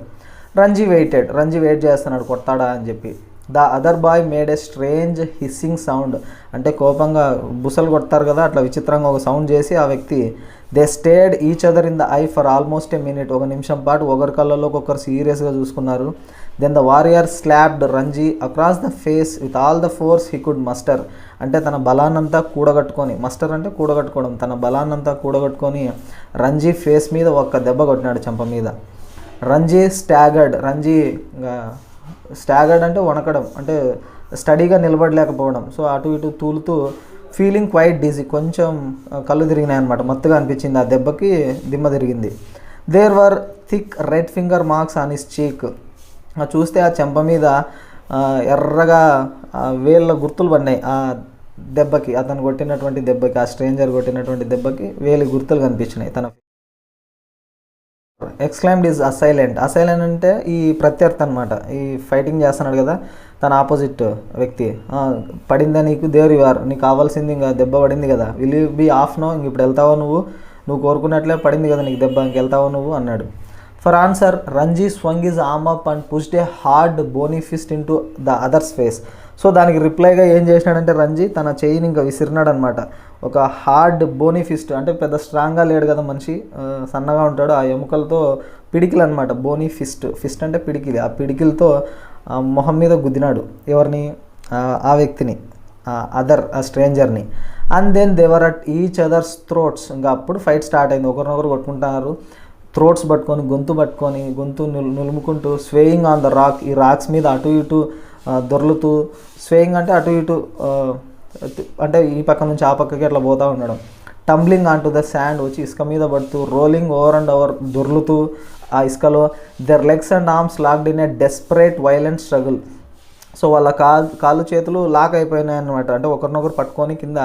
రంజీ వెయిట్ చేస్తున్నాడు కొడతాడా అని చెప్పి. The other boy made a strange hissing sound, అంటే కోపంగా బుసలు కొడతారు కదా అట్లా విచిత్రంగా ఒక సౌండ్ చేసి ఆ వ్యక్తి, they stared each other in the eye for almost a minute, 1 నిమిషం పాటు ఒకరి కళ్ళలోకి ఒకరు సీరియస్గా చూసుకున్నారు. Then the warrior slapped Ranji across the face with all the force he could muster, అంటే తన బలాన్నంతా కూడగట్టుకొని, మస్టర్ అంటే కూడగట్టుకోవడం, తన బలాన్నంతా కూడగట్టుకొని రంజీ ఫేస్ మీద ఒక్క దెబ్బ కొట్టినాడు చెంప మీద. రంజీ స్టాగర్డ్ అంటే వణకడం, అంటే స్టడీగా నిలబడలేకపోవడం, సో అటు ఇటు తూలుతూ ఫీలింగ్ క్వైట్ డిజీ, కొంచెం కళ్ళు తిరిగినాయి అనమాట, మత్తుగా అనిపించింది, ఆ దెబ్బకి దిమ్మ తిరిగింది. There were thick red finger marks on his cheek, చూస్తే ఆ చెంప మీద ఎర్రగా వేళ్ళ గుర్తులు పడినాయి ఆ దెబ్బకి, అతను కొట్టినటువంటి దెబ్బకి, ఆ స్ట్రేంజర్ కొట్టినటువంటి దెబ్బకి వేలి గుర్తులు కనిపించినాయి తన. ఎక్స్క్లైమ్డ్ ఈజ్ అసైలెంట్ అంటే ఈ ప్రత్యర్థి అనమాట, ఈ ఫైటింగ్ చేస్తున్నాడు కదా తన ఆపోజిట్ వ్యక్తి. పడిందా నీకు, దేర్ యు ఆర్, నీకు కావాల్సింది ఇంకా దెబ్బ పడింది కదా, will you be off now, ఇంక ఇప్పుడు వెళ్తావా నువ్వు కోరుకున్నట్లే పడింది కదా నీకు దెబ్బ, ఇంక వెళ్తావా నువ్వు అన్నాడు. For answer Ranji swung his arm up and pushed a hard bony fist into the other's face. So దానికి రిప్లైగా ఏం చేసినాడంటే రంజీ తన చెయ్యిని ఇంకా విసిరినాడు అనమాట. ఒక హార్డ్ బోనీ ఫిస్ట్, అంటే పెద్ద స్ట్రాంగ్గా లేడు కదా మనిషి, సన్నగా ఉంటాడు, ఆ ఎముకలతో పిడికిలు అనమాట, బోనీ ఫిస్ట్ అంటే పిడికిలి, ఆ పిడికిలతో మొహం మీద గుద్దినాడు ఎవరిని, ఆ వ్యక్తిని, ఆ స్ట్రేంజర్ని. And then they were at each other's throats, ఇంకా అప్పుడు ఫైట్ స్టార్ట్ అయింది, ఒకరినొకరు కొట్టుకుంటున్నారు, థ్రోట్స్ పట్టుకొని గొంతు నులుముకుంటూ, స్వేయింగ్ ఆన్ ద రాక్, ఈ రాక్స్ మీద అటు ఇటు దొర్లుతూ, స్వేయింగ్ అంటే అటు ఇటు అంటే ఈ పక్క నుంచి ఆ పక్కకి అట్లా పోతూ ఉండడం. Tumbling on to the sand, వచ్చి ఇసుక మీద పడుతూ, రోలింగ్ ఓవర్ అండ్ ఓవర్, దొర్లుతూ ఆ ఇసుకలో. Their legs and arms locked in a desperate violent struggle, so వాళ్ళ కాళ్ళు చేతులు లాక్ అయిపోయినాయి అన్నమాట, అంటే ఒకరినొకరు పట్టుకొని కింద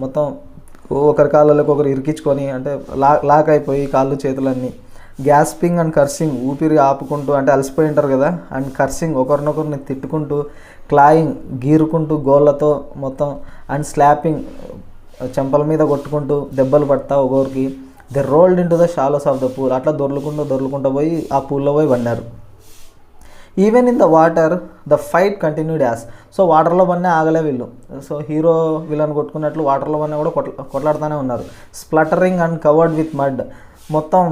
మొత్తం ఒకరి కాళ్ళలోకి ఒకరు ఇరికించుకొని, అంటే లాక్ అయిపోయి కాళ్ళు చేతులన్నీ. గ్యాస్పింగ్ అండ్ కర్సింగ్, ఊపిరి ఆపుకుంటూ, అంటే అలసిపోయి ఉంటారు కదా, అండ్ కర్సింగ్ ఒకరినొకరిని తిట్టుకుంటూ, క్లాయింగ్ గీరుకుంటూ గోళ్ళతో మొత్తం, అండ్ స్లాపింగ్ చెంపల మీద కొట్టుకుంటూ దెబ్బలు పడతా ఒకరికి. They rolled into the shallows of the pool, అట్లా దొర్లుకుంటూ పోయి ఆ పూల్లో పోయి పడినారు. Even in the water the fight continued as, so వాటర్లో పడినా ఆగలే వీళ్ళు, సో హీరో వీళ్ళని కొట్టుకున్నట్లు వాటర్లో పడినా కూడా కొట్లాడుతూనే ఉన్నారు. స్ప్లటరింగ్ అండ్ కవర్డ్ విత్ మడ్, మొత్తం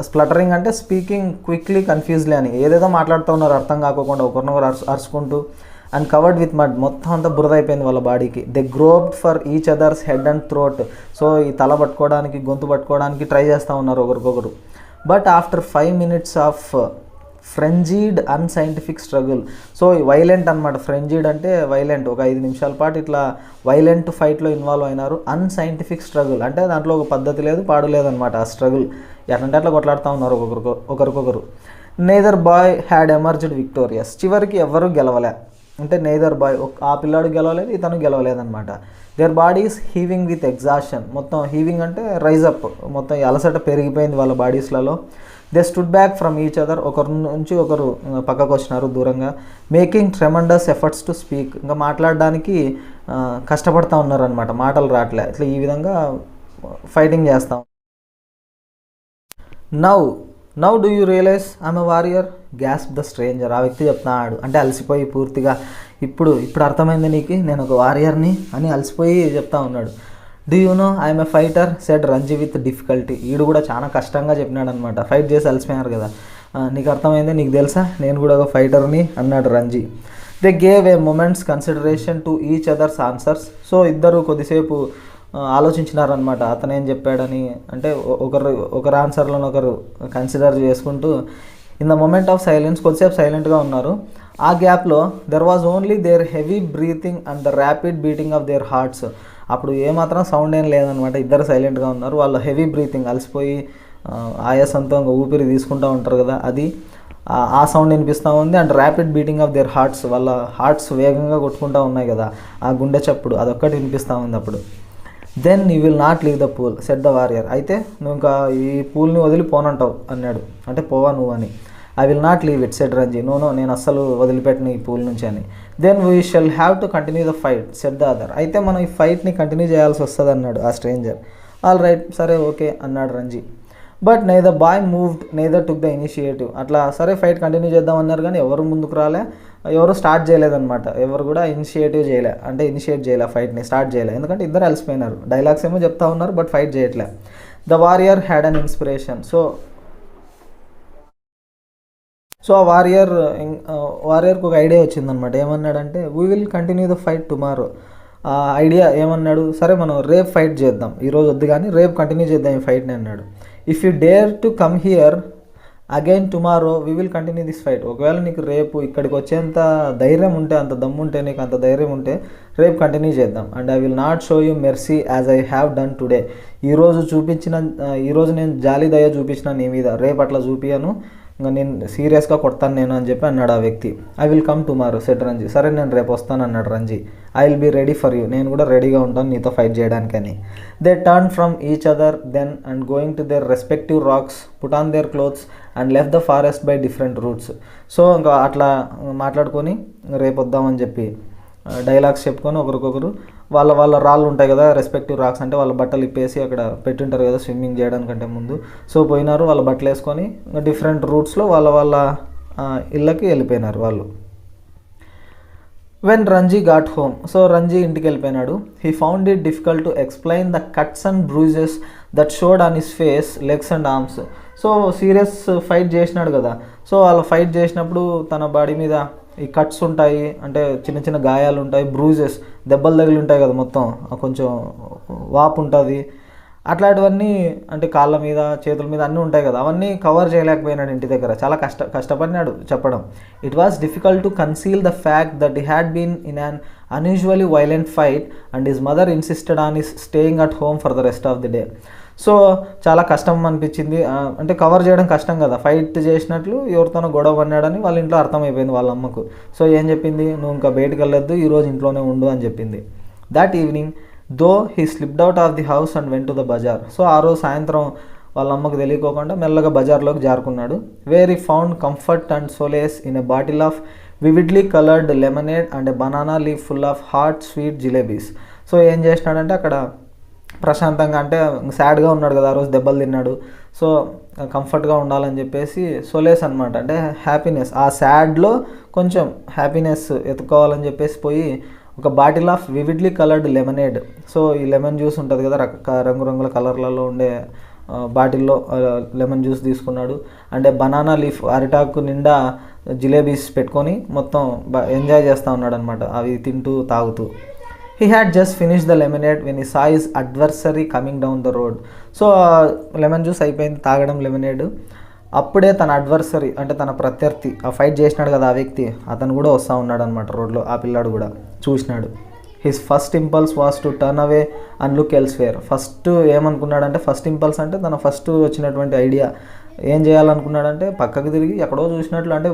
స్ప్లటరింగ్ అంటే స్పీకింగ్ క్విక్లీ కన్ఫ్యూజ్లీ అని, ఏదేదో మాట్లాడుతూ ఉన్నారు అర్థం కాకుండా ఒకరినొకరు అరుచుకుంటూ. అండ్ కవర్డ్ విత్ మడ్, మొత్తం అంతా బురద అయిపోయింది వాళ్ళ బాడీకి. They groped for each other's head and throat, so ఈ తల పట్టుకోవడానికి గొంతు పట్టుకోవడానికి ట్రై చేస్తూ ఉన్నారు ఒకరికొకరు. But after 5 minutes of frenzied unscientific struggle, so violent అనమాట, ఫ్రెంజీడ్ అంటే వైలెంట్, ఒక 5 నిమిషాల పాటు ఇట్లా వైలెంట్ ఫైట్లో ఇన్వాల్వ్ అయినారు. అన్సైంటిఫిక్ స్ట్రగుల్ అంటే దాంట్లో ఒక పద్ధతి లేదు పాడు లేదనమాట, ఆ స్ట్రగుల్ ఎట్లంటే అట్లా కొట్లాడుతూ ఉన్నారు ఒకరికొకరు. Neither boy had emerged victorious, చివరికి ఎవరు గెలవలే, అంటే నెయిదర్ బాయ్, ఆ పిల్లాడు గెలవలేదు ఇతను గెలవలేదనమాట. Their bodies heaving with exhaustion, మొత్తం హీవింగ్ అంటే రైజ్ అప్, మొత్తం అలసట పెరిగిపోయింది వాళ్ళ బాడీస్లలో. They stood back from each other, ఒకరి నుంచి ఒకరు పక్కకు వచ్చినారు దూరంగా. Making tremendous efforts to speak, ఇంకా మాట్లాడడానికి కష్టపడుతూ ఉన్నారనమాట, మాటలు రావట్లే, ఇట్లా ఈ విధంగా ఫైటింగ్ చేస్తాం. Now do you realise I'm a warrior gasped the stranger, ఆ వ్యక్తి చెప్తున్నాడు, అంటే అలసిపోయి పూర్తిగా ఇప్పుడు అర్థమైంది నీకు నేను ఒక వారియర్ని అని అలసిపోయి చెప్తా ఉన్నాడు. Do you know I'm a fighter said Ranji with difficulty. ఈడు కూడా చాలా కష్టంగా చెప్పినాడు అనమాట, ఫైట్ చేసి అలసిపోయారు కదా. నీకు అర్థమైంది, నీకు తెలుసా నేను కూడా ఒక ఫైటర్ని అన్నాడు Ranji. They gave a moments consideration to each others answers. So ఇద్దరు కొద్దిసేపు ఆలోచించినారనమాట, అతను ఏం చెప్పాడని. అంటే ఒకరు ఆన్సర్లను ఒకరు కన్సిడర్ చేసుకుంటూ in the moment of silence కొద్దిసేపు సైలెంట్గా ఉన్నారు. ఆ గ్యాప్లో there was only their heavy breathing and the rapid beating of their hearts. అప్పుడు ఏమాత్రం సౌండ్ ఏం లేదనమాట, ఇద్దరు సైలెంట్గా ఉన్నారు. వాళ్ళు హెవీ బ్రీతింగ్, అలసిపోయి ఆయాసంతో ఊపిరి తీసుకుంటూ ఉంటారు కదా, అది ఆ సౌండ్ వినిపిస్తూ ఉంది. And rapid beating of their hearts, వాళ్ళ హార్ట్స్ వేగంగా కొట్టుకుంటూ ఉన్నాయి కదా, ఆ గుండె చప్పుడు అదొక్కటి వినిపిస్తూ ఉంది అప్పుడు. Then you will not leave the pool said the warrior. అయితే నువ్వు ఇంకా ఈ పూల్ని వదిలి పోనంటావు అన్నాడు, అంటే పోవా నువ్వు అని. I will not leave it said Ranji. No నేను అస్సలు వదిలిపెట్టిన ఈ పూల్ నుంచి అని. Then we shall have to continue the fight said the other. అయితే మనం ఈ ఫైట్ని కంటిన్యూ చేయాల్సి వస్తుంది అన్నాడు ఆ స్ట్రేంజర్. ఆల్ రైట్, సరే ఓకే అన్నాడు Ranji. But neither boy moved neither took the initiative. అట్లా సరే ఫైట్ కంటిన్యూ చేద్దామన్నారు కానీ ఎవరు ముందుకు రాలే, ఎవరు స్టార్ట్ చేయలేదన్నమాట. ఎవరు కూడా ఇనిషియేట్ చేయలే, ఫైట్ని స్టార్ట్ చేయలే. ఎందుకంటే ఇద్దరు అలసిపోయినారు, డైలాగ్స్ ఏమో చెప్తా ఉన్నారు బట్ ఫైట్ చేయట్లే. The warrior had an inspiration. So ఆ వారియర్కి ఒక ఐడియా వచ్చిందనమాట. ఏమన్నాడంటే we will continue the fight tomorrow. ఆ ఐడియా ఏమన్నాడు, సరే మనం రేపు ఫైట్ చేద్దాం, ఈరోజు వద్దు కానీ రేపు కంటిన్యూ చేద్దాం ఈ ఫైట్ని అన్నాడు. If you dare to come here again tomorrow we will continue this fight. ఒకవేళ నీకు రేపు ఇక్కడికి వచ్చేంత ధైర్యం ఉంటే, అంత దమ్ముంటే, నీకు అంత ధైర్యం ఉంటే రేపు కంటిన్యూ చేద్దాం. And I will not show you mercy as I have done today. ఈరోజు నేను జాలి దయ చూపించిన నీ మీద, రేపు అట్లా చూపియను, ఇంకా నేను సీరియస్గా కొడతాను నేను అని చెప్పి అన్నాడు ఆ వ్యక్తి. I will come tomorrow said Ranji. సరే నేను రేపు వస్తాను అన్నాడు Ranji. I will be ready for you, నేను కూడా రెడీగా ఉంటాను నీతో ఫైట్ చేయడానికని. They turn from each other then and going to their respective rocks put on their clothes and left the forest by different routes. So ఇంకా అట్లా మాట్లాడుకొని రేపు వద్దామని చెప్పి డైలాగ్స్ చెప్పుకొని ఒకరికొకరు వాళ్ళ రాళ్ళు ఉంటాయి కదా, రెస్పెక్టివ్ రాక్స్ అంటే వాళ్ళ బట్టలు ఇప్పేసి అక్కడ పెట్టింటారు కదా స్విమ్మింగ్ చేయడానికంటే ముందు. సో పోయినారు, వాళ్ళ బట్టలు వేసుకొని డిఫరెంట్ రూట్స్లో వాళ్ళ ఇళ్ళకి వెళ్ళిపోయినారు వాళ్ళు. When Ranji got home. So Ranji ఇంటికి వెళ్ళిపోయినాడు. He found it difficult to explain the cuts and bruises that showed on his face, legs and arms. So serious fight చేసినాడు కదా, సో వాళ్ళు ఫైట్ చేసినప్పుడు తన బాడీ మీద ఈ కట్స్ ఉంటాయి, అంటే చిన్న చిన్న గాయాలు ఉంటాయి, బ్రూజెస్ దెబ్బలు తగిలి ఉంటాయి కదా, మొత్తం కొంచెం వాపు ఉంటుంది. అట్లాంటివన్నీ అంటే కాళ్ళ మీద చేతుల మీద అన్నీ ఉంటాయి కదా, అవన్నీ కవర్ చేయలేకపోయినాడు ఇంటి దగ్గర. చాలా కష్టపడినాడు చెప్పడం. It was difficult to conceal the fact that he had been in an unusually violent fight and his mother insisted on his staying at home for the rest of the day. So చాలా కష్టం అనిపించింది, అంటే cover చేయడం కష్టం కదా, fight చేసినట్లు ఎవరితోనో గొడవ పడినాడని వాళ్ళ ఇంట్లో అర్థమైపోయింది వాళ్ళ అమ్మకు. సో ఏం చెప్పింది, నువ్వు ఇంకా బయటకు వెళ్ళొద్దు, ఈరోజు ఇంట్లోనే ఉండు అని చెప్పింది. That evening though he slipped out of the house and went to the bazaar. So ఆ రోజు సాయంత్రం వాళ్ళ అమ్మకు తెలియకోకుండా మెల్లగా బజార్లోకి జారుకున్నాడు. Where he found comfort and solace in a bottle of vividly coloured lemonade and a banana leaf full of hot sweet jalebis. So ఏం చేసినాడంటే అక్కడ ప్రశాంతంగా, అంటే సాడ్గా ఉన్నాడు కదా, ఆ రోజు దెబ్బలు తిన్నాడు, సో కంఫర్ట్గా ఉండాలని చెప్పేసి సోలేస్ అనమాట, అంటే హ్యాపీనెస్, ఆ సాడ్లో కొంచెం హ్యాపీనెస్ ఎత్తుకోవాలని చెప్పేసి పోయి ఒక bottle of vividly coloured lemonade. So ఈ లెమన్ జ్యూస్ ఉంటుంది కదా, రంగురంగుల కలర్లలో ఉండే బాటిల్లో లెమన్ జ్యూస్ తీసుకున్నాడు. అంటే బనానా లీఫ్, అరిటాకు నిండా జిలేబీస్ పెట్టుకొని మొత్తం ఎంజాయ్ చేస్తూ ఉన్నాడు అనమాట, అవి తింటూ తాగుతూ. He had just finished the lemonade when he saw his adversary coming down the road. So lemon juice అయిపోయింది తాగడం, లెమనేడ్. అప్పుడే తన అడ్వర్సరీ అంటే తన ప్రత్యర్థి, ఆ ఫైట్ చేసినాడు కదా ఆ వ్యక్తి, అతను కూడా వస్తూ ఉన్నాడు అనమాట రోడ్లో. ఆ పిల్లాడు కూడా చూసినాడు. His first impulse was to turn away and look elsewhere. First ఏమనుకున్నాడంటే, ఫస్ట్ ఇంపల్స్ అంటే తన ఫస్ట్ వచ్చినటువంటి ఐడియా ఏం చేయాలనుకున్నాడంటే పక్కకు తిరిగి ఎక్కడో చూసినట్లు, అంటే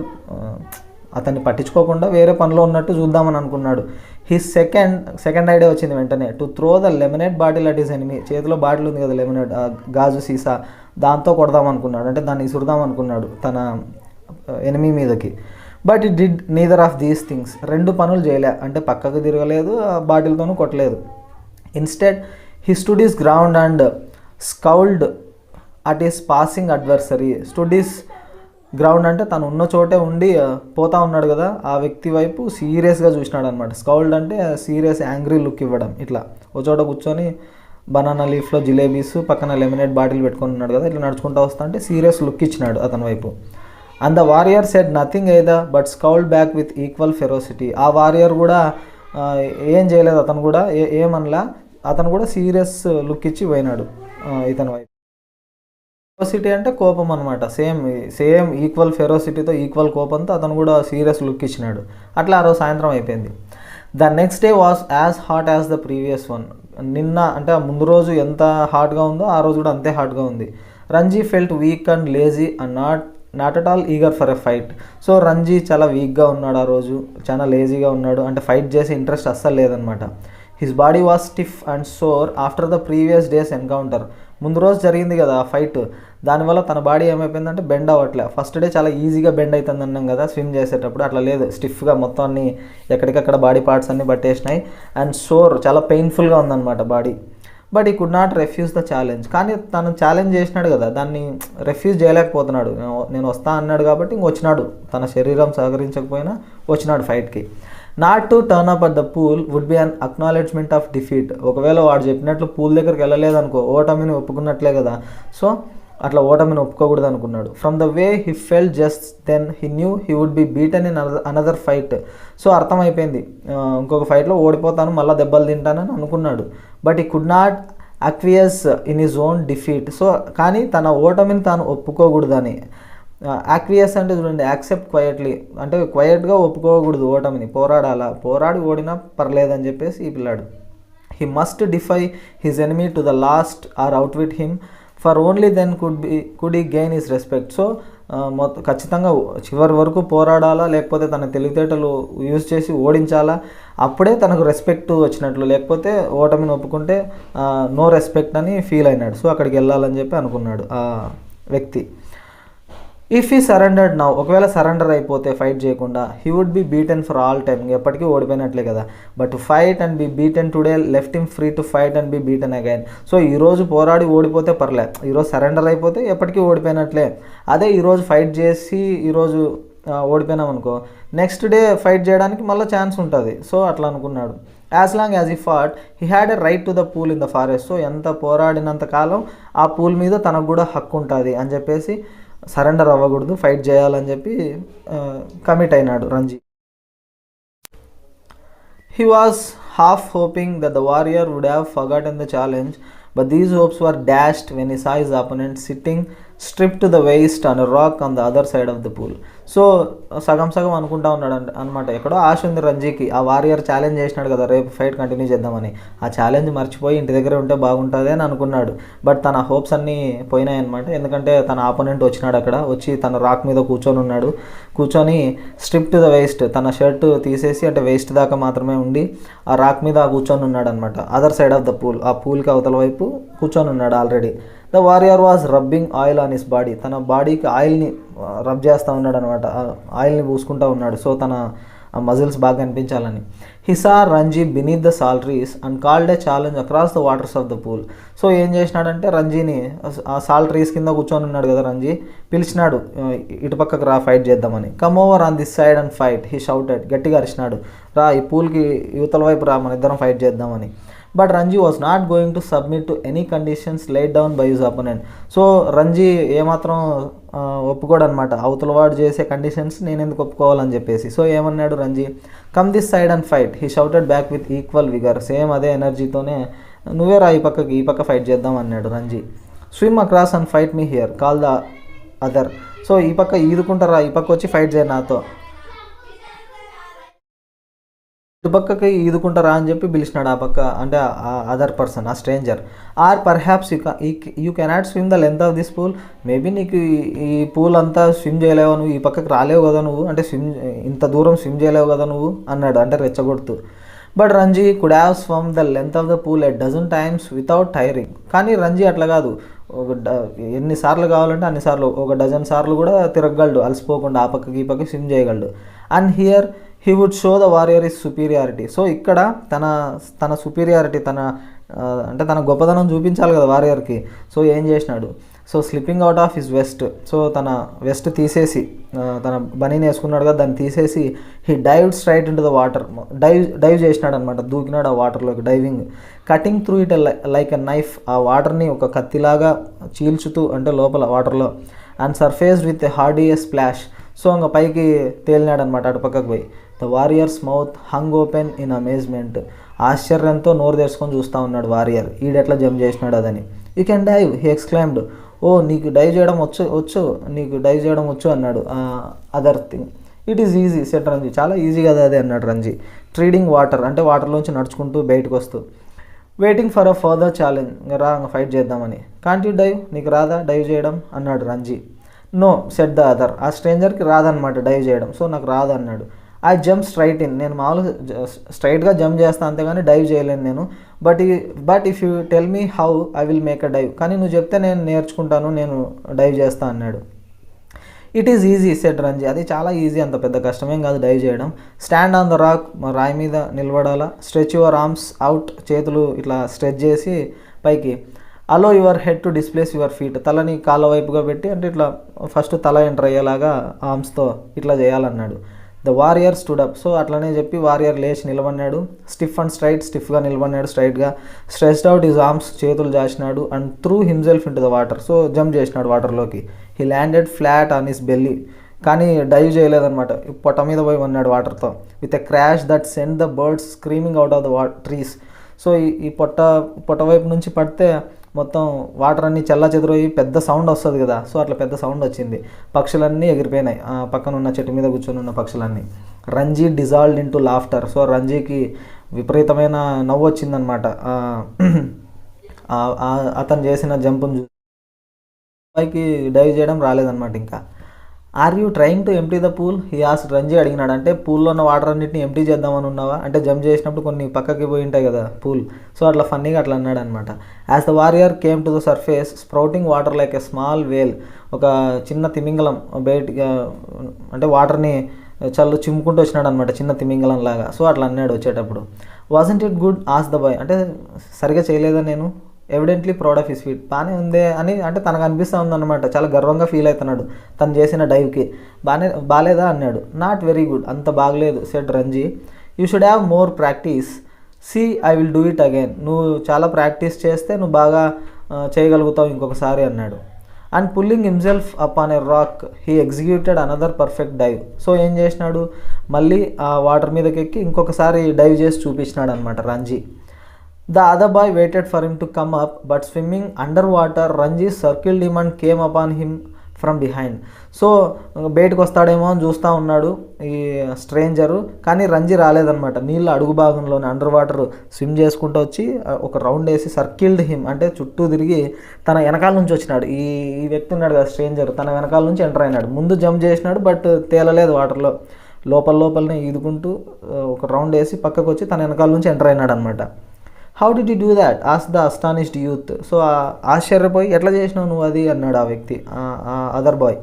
అతన్ని పట్టించుకోకుండా వేరే పనిలో ఉన్నట్టు చూద్దామని అనుకున్నాడు. హిస్ సెకండ్ ఐడియా వచ్చింది వెంటనే, to throw the lemonade bottle at his enemy. చేతిలో బాటిల్ ఉంది కదా లెమనేడ్, గాజు సీసా, దాంతో కొడదాం అనుకున్నాడు, అంటే దాన్ని ఇసురుదాం అనుకున్నాడు తన ఎనిమీ మీదకి. But it did neither of these things. రెండు పనులు చేయలే, అంటే పక్కకు తిరగలేదు, బాటిల్తోనూ కొట్టలేదు. Instead he stood his ground and scowled at his passing adversary. Stood his ground అంటే తను ఉన్న చోటే ఉండి పోతా ఉన్నాడు కదా ఆ వ్యక్తి వైపు సీరియస్గా చూసినాడు అనమాట. స్కౌల్డ్ అంటే సీరియస్ యాంగ్రీ లుక్ ఇవ్వడం, ఇట్లా ఒక చోట కూర్చొని బనానా లీఫ్లో జిలేబీస్, పక్కన లెమనేడ్ బాటిల్ పెట్టుకొని ఉన్నాడు కదా, ఇట్లా నడుచుకుంటూ వస్తా అంటే సీరియస్ లుక్ ఇచ్చినాడు అతని వైపు. And the warrior said nothing either but scowled back with equal ferocity. ఆ వారియర్ కూడా ఏం చేయలేదు, అతను కూడా ఏమనలా, అతను కూడా సీరియస్ లుక్ ఇచ్చి పోయినాడు ఇతని వైపు. ఫెరోసిటీ అంటే కోపం అనమాట, సేమ్ ఈక్వల్ ఫెరోసిటీతో ఈక్వల్ కోపంతో అతను కూడా సీరియస్ లుక్ ఇచ్చినాడు. అట్లా ఆ రోజు సాయంత్రం అయిపోయింది. The next day was as hot as the previous one. నిన్న అంటే ముందు రోజు ఎంత హాట్గా ఉందో ఆ రోజు కూడా అంతే హాట్గా ఉంది. Ranji felt week and lazy and not at all eager for a fight. So Ranji చాలా వీక్గా ఉన్నాడు ఆ రోజు, చాలా లేజీగా ఉన్నాడు, అంటే ఫైట్ చేసే ఇంట్రెస్ట్ అస్సలు లేదనమాట. His body was stiff and sore after the previous day's encounter. ముందు రోజు జరిగింది కదా ఫైట్, దానివల్ల తన బాడీ ఏమైపోయిందంటే బెండ్ అవ్వట్లే. ఫస్ట్ డే చాలా ఈజీగా బెండ్ అవుతుంది అన్నాం కదా స్విమ్ చేసేటప్పుడు, అట్లా లేదు, స్టిఫ్గా మొత్తం అన్ని ఎక్కడికక్కడ బాడీ పార్ట్స్ అన్నీ పట్టేసినాయి. అండ్ సోర్, చాలా పెయిన్ఫుల్గా ఉందన్నమాట body. But he could not refuse the challenge. కానీ తను ఛాలెంజ్ చేసినాడు కదా, దాన్ని రెఫ్యూజ్ చేయలేకపోతున్నాడు. నేను వస్తా అన్నాడు కాబట్టి వచ్చినాడు, తన శరీరం సహకరించకపోయినా వచ్చినాడు ఫైట్కి. Not to turn up at the pool would be an acknowledgement of defeat. ఒకవేళ వాడు చెప్పినట్లు పూల్ దగ్గరికి వెళ్ళలేదనుకో ఓటమిని ఒప్పుకున్నట్లే కదా, సో అట్లా ఓటమిని ఒప్పుకోకూడదు అనుకున్నాడు. From the way he fell just then he knew he would be beaten in another fight. So అర్థమైపోయింది, ఇంకొక ఫైట్లో ఓడిపోతాను, మళ్ళీ దెబ్బలు తింటానని అనుకున్నాడు. But he could not acquiesce in his own defeat. So కానీ తన ఓటమిని తాను ఒప్పుకోకూడదని. యాక్వియస్ అంటే చూడండి, యాక్సెప్ట్ క్వయట్లీ, అంటే క్వయట్గా ఒప్పుకోకూడదు ఓటమిని, పోరాడి ఓడినా పర్లేదని చెప్పేసి ఈ పిల్లాడు. He must defy his enemy to the last or outwit him, for only then could he gain his respect. So ఖచ్చితంగా చివరి వరకు పోరాడాలా, లేకపోతే తన తెలివితేటలు యూజ్ చేసి ఓడించాలా, అప్పుడే తనకు రెస్పెక్ట్ వచ్చినట్లు, లేకపోతే ఓటమిని ఒప్పుకుంటే నో రెస్పెక్ట్ అని ఫీల్ అయినాడు. సో అక్కడికి వెళ్ళాలని చెప్పి అనుకున్నాడు ఆ వ్యక్తి. ఇఫ్ హీ సరెండర్డ్ నౌ, ఒకవేళ సరెండర్ అయిపోతే ఫైట్ చేయకుండా, he would be beaten for all time, ఎప్పటికీ ఓడిపోయినట్లే కదా. But fight and be beaten today left him free to fight and be beaten again. So ఈరోజు పోరాడి ఓడిపోతే పర్లే, ఈరోజు సరెండర్ అయిపోతే ఎప్పటికీ ఓడిపోయినట్లే. అదే ఈరోజు ఫైట్ చేసి ఈరోజు ఓడిపోయినాం అనుకో, నెక్స్ట్ డే ఫైట్ చేయడానికి మళ్ళీ ఛాన్స్ ఉంటుంది. సో అట్లా అనుకున్నాడు. As long as he fat he had a right to the pool in the forest. So ఎంత పోరాడినంత కాలం ఆ పూల్ మీద తనకు కూడా హక్కు ఉంటుంది అని చెప్పేసి సరెండర్ అవ్వకూడదు, ఫైట్ చేయాలని చెప్పి కమిట్ అయినాడు Ranji. He was half hoping that the warrior would have forgotten the challenge, but these hopes were dashed when he saw his opponent sitting strip to the waist on a rock on the other side of the pool. So సగం అనుకుంటా ఉన్నాడు అనమాట, ఎక్కడో ఆశ ఉంది రంజీకి. ఆ warrior challenge చేసినాడు కదా రేపు ఫైట్ కంటిన్యూ చేద్దామని, ఆ ఛాలెంజ్ మర్చిపోయి ఇంటి దగ్గర ఉంటే బాగుంటుంది అని అనుకున్నాడు. బట్ తన హోప్స్ అన్నీ పోయినాయి అనమాట, ఎందుకంటే తన ఆపోనెంట్ వచ్చినాడు, అక్కడ వచ్చి తన రాక్ మీద కూర్చొని స్ట్రిప్ టు ద వేస్ట్, తన షర్ట్ తీసేసి అంటే వేస్ట్ దాకా మాత్రమే ఉండి ఆ రాక్ మీద కూర్చొని ఉన్నాడు అనమాట. Other side of the pool, ఆ పూల్కి అవతల వైపు కూర్చొని ఉన్నాడు already. The warrior was rubbing oil on his body. తన బాడీకి ఆయిల్ని రబ్ చేస్తూ ఉన్నాడు అనమాట, ఆయిల్ని పూసుకుంటూ ఉన్నాడు. సో తన మజిల్స్ బాగా అనిపించాలని. He saw Ranji beneath the sal trees and called a challenge across the waters of the pool. So ఏం చేసినాడంటే రంజీని, ఆ సాల్ ట్రీస్ కింద కూర్చొని ఉన్నాడు కదా రంజీ, పిలిచినాడు ఇటుపక్కకు రా ఫైట్ చేద్దామని. Come over on this side and fight, he shouted, గట్టిగా అరిచినాడు, రా ఈ పూల్కి యువతల వైపు రా, మన ఇద్దరం ఫైట్ చేద్దామని. But Ranji was not going to submit to any conditions laid down by his opponent. So Ranji ఏమాత్రం ఒప్పుకోడు అనమాట, అవతల వాడు చేసే కండిషన్స్ నేను ఎందుకు ఒప్పుకోవాలని చెప్పేసి. సో ఏమన్నాడు Ranji, come this side and fight, he shouted back with equal vigour. Same అదే ఎనర్జీతోనే నువ్వే రా ఈ పక్క ఫైట్ చేద్దాం అన్నాడు Ranji. Swim across and fight me here, call the other. So ఈ పక్క ఈదుకుంటారా, ఈ పక్క వచ్చి ఫైట్ చేయ నాతో, ఇటుపక్కకి ఈదుకుంటారా అని చెప్పి పిలిచినాడు ఆ పక్క, అంటే ఆ అదర్ పర్సన్, ఆ stranger. Or perhaps you cannot swim the length of this pool, maybe నీకు ఈ పూల్ అంతా స్విమ్ చేయలేవు, నువ్వు ఈ పక్కకి రాలేవు కదా నువ్వు, అంటే ఇంత దూరం స్విమ్ చేయలేవు కదా నువ్వు అన్నాడు, అంటే రెచ్చగొడుతూ. But Ranji could have swum the length of the pool a dozen times without tiring. కానీ రంజీ అట్లా కాదు, ఎన్నిసార్లు కావాలంటే అన్నిసార్లు, ఒక డజన్ సార్లు కూడా తిరగగలడు అలసిపోకుండా, ఆ పక్కకి ఈ పక్కకి స్విమ్ చేయగలడు. And here he would show the warrior his superiority. So ఇక్కడ తన సుపీరియారిటీ, అంటే తన గొప్పదనం చూపించాలి కదా వారియర్కి. సో ఏం చేసినాడు, so slipping out of his vest, so తన వెస్ట్ తీసేసి తన బనీని వేసుకున్నాడు కదా దాన్ని తీసేసి he dive straight into the water, dive చేసినాడు అనమాట, దూకినాడు ఆ వాటర్లోకి diving. Cutting through it like a knife, ఆ వాటర్ని ఒక కత్తిలాగా చీల్చుతూ అంటే లోపల వాటర్లో. And surfaced with a arduous splash, so ఇంకా పైకి తేలినాడు అనమాట అటు పక్కకు పోయి. The warrior's mouth hung open in amazement, ఆశ్చర్యంతో నోరు తెరుచుకొని చూస్తూ ఉన్నాడు వారియర్, ఈడెట్లా జంప్ చేసినాడు అదని. You can dive he exclaimed, ఓ నీకు డైవ్ చేయడం వచ్చు నీకు డైవ్ చేయడం వచ్చు అన్నాడు. Other thing it is easy said Ranji, చాలా ఈజీ కదా అది అన్నాడు రంజీ. ట్రీడింగ్ వాటర్ అంటే వాటర్లోంచి నడుచుకుంటూ బయటకు వస్తూ. Waiting for a further challenge, రా ఫైట్ చేద్దామని. కాంట్ యూ డైవ్, నీకు రాదా డైవ్ చేయడం అన్నాడు Ranji. No said the other, ఆ స్ట్రేంజర్కి రాదనమాట డైవ్ చేయడం, సో నాకు రాదు అన్నాడు. ఐ జంప్ స్ట్రైట్ ఇన్, నేను మామూలుగా స్ట్రైట్గా జంప్ చేస్తాను అంతేగాని డైవ్ చేయలేను నేను. But if you tell me how I will make a dive, కానీ నువ్వు చెప్తే నేను నేర్చుకుంటాను, నేను డైవ్ చేస్తాను అన్నాడు. It is easy said Ranji, అది చాలా ఈజీ, అంత పెద్ద కష్టమేం కాదు డైవ్ చేయడం. స్టాండ్ ఆన్ ద రాక్, రాయి మీద నిలబడాలా. స్ట్రెచ్ యువర్ ఆర్మ్స్ అవుట్, చేతులు ఇట్లా స్ట్రెచ్ చేసి పైకి. Allow your head to displace your feet, తలని కాళ్ళ వైపుగా పెట్టి అంటే ఇట్లా ఫస్ట్ తల ఎంటర్ అయ్యేలాగా ఆర్మ్స్తో ఇట్లా చేయాలన్నాడు. The warrior stood up, so అట్లనే చెప్పి వారియర్ లేచి నిలబడినాడు. స్టిఫ్ అండ్ స్ట్రైట్, స్టిఫ్గా నిలబడినాడు స్ట్రైట్గా. స్ట్రెచ్డ్ అవుట్ హిజ్ ఆర్మ్స్, చేతులు జాచినాడు. And threw himself into the water, so jump చేసినాడు వాటర్లోకి. He landed flat on his belly, కానీ డైవ్ చేయలేదన్నమాట, పొట్ట మీద పోయి ఉన్నాడు వాటర్తో. With a crash that send the birds screaming out of the trees, so ఈ పొట్ట వైపు నుంచి పడితే మొత్తం వాటర్ అన్నీ చల్ల చెదిరోయి పెద్ద సౌండ్ వస్తుంది కదా, సో అట్లా పెద్ద సౌండ్ వచ్చింది. పక్షులన్నీ ఎగిరిపోయినాయి, పక్కన ఉన్న చెట్టు మీద కూర్చొని ఉన్న పక్షులన్నీ. Ranji dissolved into laughter, so రంజీకి విపరీతమైన నవ్వు వచ్చిందనమాట అతను చేసిన జంపును. పైకి డైవ్ చేయడం రాలేదన్నమాట ఇంకా. Are you trying to empty the pool, he asked, Ranji అడిగినాడు. అంటే పూల్లో ఉన్న వాటర్ అన్నింటినీ ఎంప్టీ చేద్దామని ఉన్నావా, అంటే జంప్ చేసినప్పుడు కొన్ని పక్కకి పోయి ఉంటాయి కదా పూల్, సో అట్లా ఫన్నీగా అట్లా అన్నాడు అనమాట. As the warrior came to the surface sprouting water like a small whale, ఒక చిన్న తిమింగలం బయటగా అంటే వాటర్ని చిమ్ముకుంటూ వచ్చినాడు అనమాట, చిన్న తిమింగలం లాగా, సో అట్లా అన్నాడు వచ్చేటప్పుడు. వాజంట్ ఇట్ గుడ్ ఆస్ ద బాయ్, అంటే సరిగా చేయలేదా నేను. Evidently proud of his feat, బాగానే ఉందే అని అంటే తనకు అనిపిస్తూ ఉందన్నమాట, చాలా గర్వంగా ఫీల్ అవుతున్నాడు తను చేసిన డైవ్కి. బాగాలేదా అన్నాడు. నాట్ వెరీ గుడ్, అంత బాగలేదు said Ranji. You should have more practice, see I will do it again, నువ్వు చాలా ప్రాక్టీస్ చేస్తే నువ్వు బాగా చేయగలుగుతావు ఇంకొకసారి అన్నాడు. And pulling himself up on a rock he executed another perfect dive, so ఏం చేసినాడు మళ్ళీ ఆ వాటర్ మీదకి ఎక్కి ఇంకొకసారి డైవ్ చేసి చూపించినాడు అనమాట Ranji. The other boy waited for him to come up, but swimming underwater, Ranji circled him and came upon him from behind. So బయటకు వస్తాడేమో అని చూస్తూ ఉన్నాడు ఈ స్ట్రేంజరు, కానీ రంజీ రాలేదన్నమాట. నీళ్ళు అడుగు భాగంలోనే అండర్ వాటర్ స్విమ్ చేసుకుంటూ వచ్చి ఒక రౌండ్ వేసి సర్కిల్డ్ హిమ్ అంటే చుట్టూ తిరిగి తన వెనకాల నుంచి వచ్చినాడు. ఈ వ్యక్తి ఉన్నాడు కదా స్ట్రేంజర్, తన వెనకాల నుంచి ఎంటర్ అయినాడు. ముందు జంప్ చేసినాడు బట్ తేలలేదు వాటర్లో, లోపలనే ఈదుకుంటూ ఒక రౌండ్ వేసి పక్కకు వచ్చి తన వెనకాల నుంచి ఎంటర్ అయినాడు అనమాట. How did you do that ఆస్ ద అస్టానిష్డ్ యూత్, సో ఆశ్చర్యపోయి ఎట్లా చేసినావు నువ్వు అది అన్నాడు ఆ వ్యక్తి, other boy.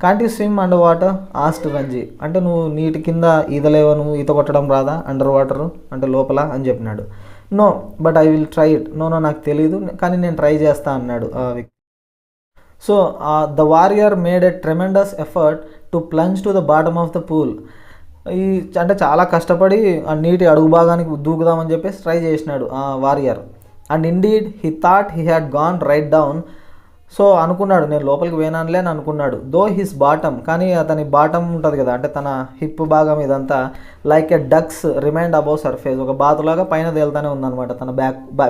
Can't you swim under water asked Ranji, అంటే నువ్వు నీటి కింద ఈదలేవా, నువ్వు ఈత కొట్టడం రాదా అండర్ వాటర్ అంటే లోపల అని చెప్పినాడు. No but I will try it, no నాకు తెలియదు కానీ నేను ట్రై చేస్తా అన్నాడు ఆ వ్యక్తి. So the warrior made a tremendous effort to plunge to the bottom of the pool, అంటే చాలా కష్టపడి ఆ నీటి అడుగు భాగానికి దూకుదామని చెప్పేసి ట్రై చేసినాడు ఆ warrior. And indeed he thought he had gone right down, so అనుకున్నాడు నేను లోపలికి పోయినానులే అని అనుకున్నాడు. దో హిస్ బాటమ్, కానీ అతని బాటమ్ ఉంటుంది కదా అంటే తన హిప్ భాగం ఇదంతా like a duck's remained above surface, ఒక బాతులాగా పైన తేలుతానే ఉందన్నమాట. తన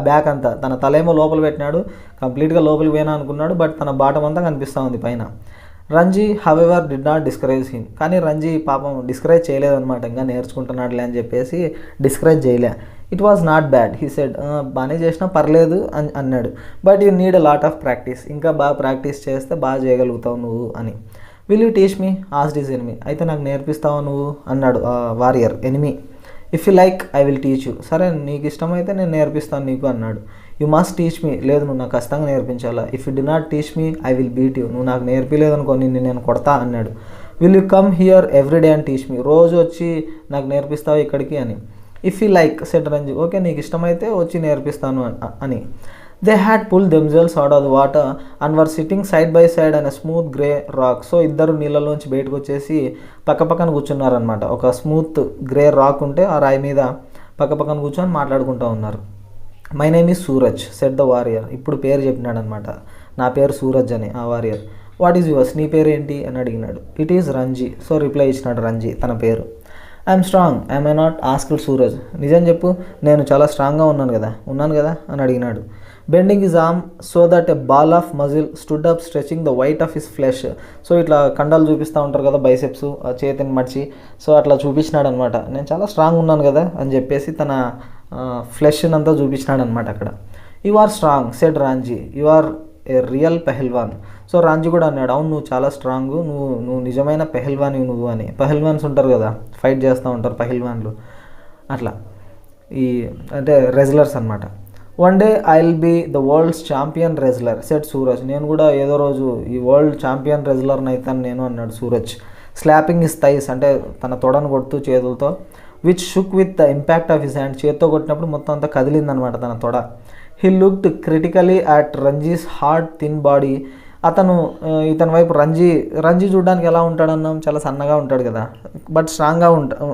బ్యాక్ అంతా, తన తలేమో లోపల పెట్టినాడు, కంప్లీట్గా లోపలికి పోయినా అనుకున్నాడు బట్ తన బాటమ్ అంతా కనిపిస్తూ ఉంది పైన. Ranji however did not discourage him, కానీ రంజీ పాపం డిస్కరేజ్ చేయలేదన్నమాట, ఇంకా నేర్చుకుంటున్నాడులే అని చెప్పేసి డిస్కరేజ్ చేయలే. It was not bad he said, బాగానే చేసినా పర్లేదు అని అన్నాడు. But you need a lot of practice, ఇంకా బాగా ప్రాక్టీస్ చేస్తే బాగా చేయగలుగుతావు నువ్వు అని. Will you teach me asked his enemy, అయితే నాకు నేర్పిస్తావు నువ్వు అన్నాడు warrior enemy. If you like I will teach you, సరే నీకు ఇష్టమైతే నేను నేర్పిస్తాను నీకు అన్నాడు. యూ మస్ట్ టీచ్ మీ, లేదు నువ్వు నాకు ఖచ్చితంగా నేర్పించాలా. If you do not teach me I will beat you, నువ్వు నాకు నేర్పించలేదనుకో నేను కొడతా అన్నాడు. Will you come here every day and teach me, రోజు వచ్చి నాకు నేర్పిస్తావు ఇక్కడికి అని. If you like said Ranji, okay నీకు ఇష్టమైతే వచ్చి నేర్పిస్తాను అని. They had pull themselves out of the water and were sitting side by side and smooth grey rock. So ఇద్దరు నీళ్ళలోంచి బయటకు వచ్చేసి పక్కపక్కన కూర్చున్నారనమాట. ఒక స్మూత్ గ్రే రాక్ ఉంటే ఆ రాయి మీద పక్కపక్కన కూర్చొని మాట్లాడుకుంటూ ఉన్నారు. My name is Suraj said the warrior. ఇప్పుడు పేరు చెప్పినాడు అనమాట, నా పేరు సూరజ్ అని ఆ వారియర్. వాట్ ఈజ్ యువర్స్, నీ పేరు ఏంటి అని అడిగినాడు. It is Ranji. So reply ఇచ్చినాడు రంజీ తన పేరు. I'm strong I'm I not asked Suraj. నిజం చెప్పు, నేను చాలా స్ట్రాంగ్గా ఉన్నాను కదా అని అడిగినాడు. Bending his arm so that a ball of muscle stood up stretching the white of his flesh. So ఇట్లా కండలు చూపిస్తూ ఉంటారు కదా బైసెప్స్, ఆ చేతిని మడిచి, సో అట్లా చూపించినాడు అనమాట. నేను చాలా స్ట్రాంగ్ ఉన్నాను కదా అని చెప్పేసి తన ఫ్లెష్ని అంతా చూపించినాడు అనమాట అక్కడ. You are strong said Ramji, you are a real pehlwan. So Ramji కూడా అన్నాడు, అవును నువ్వు చాలా స్ట్రాంగ్, నువ్వు నిజమైన పెహల్వాని నువ్వు అని. పెహల్వాన్స్ ఉంటారు కదా, ఫైట్ చేస్తూ ఉంటారు పెహల్వాన్లు, అట్లా ఈ అంటే రెజ్లర్స్ అనమాట. One day I will be the world's champion wrestler said Suraj. నేను కూడా ఏదో రోజు ఈ వరల్డ్ ఛాంపియన్ రెజ్లర్ని అవుతాను నేను అన్నాడు సూరజ్. స్లాపింగ్ హిస్ థైస్ అంటే తన తొడను కొడుతూ చేతులతో. Which shook with the impact of his hand. చేత్తో కొట్టినప్పుడు మొత్తం అంతా కదిలిందనమాట తన తొడ. He looked critically at Ranji's hard thin body. అతను ఇతని వైపు రంజీ చూడడానికి ఎలా ఉంటాడన్నాం, చాలా సన్నగా ఉంటాడు కదా, బట్ స్ట్రాంగ్గా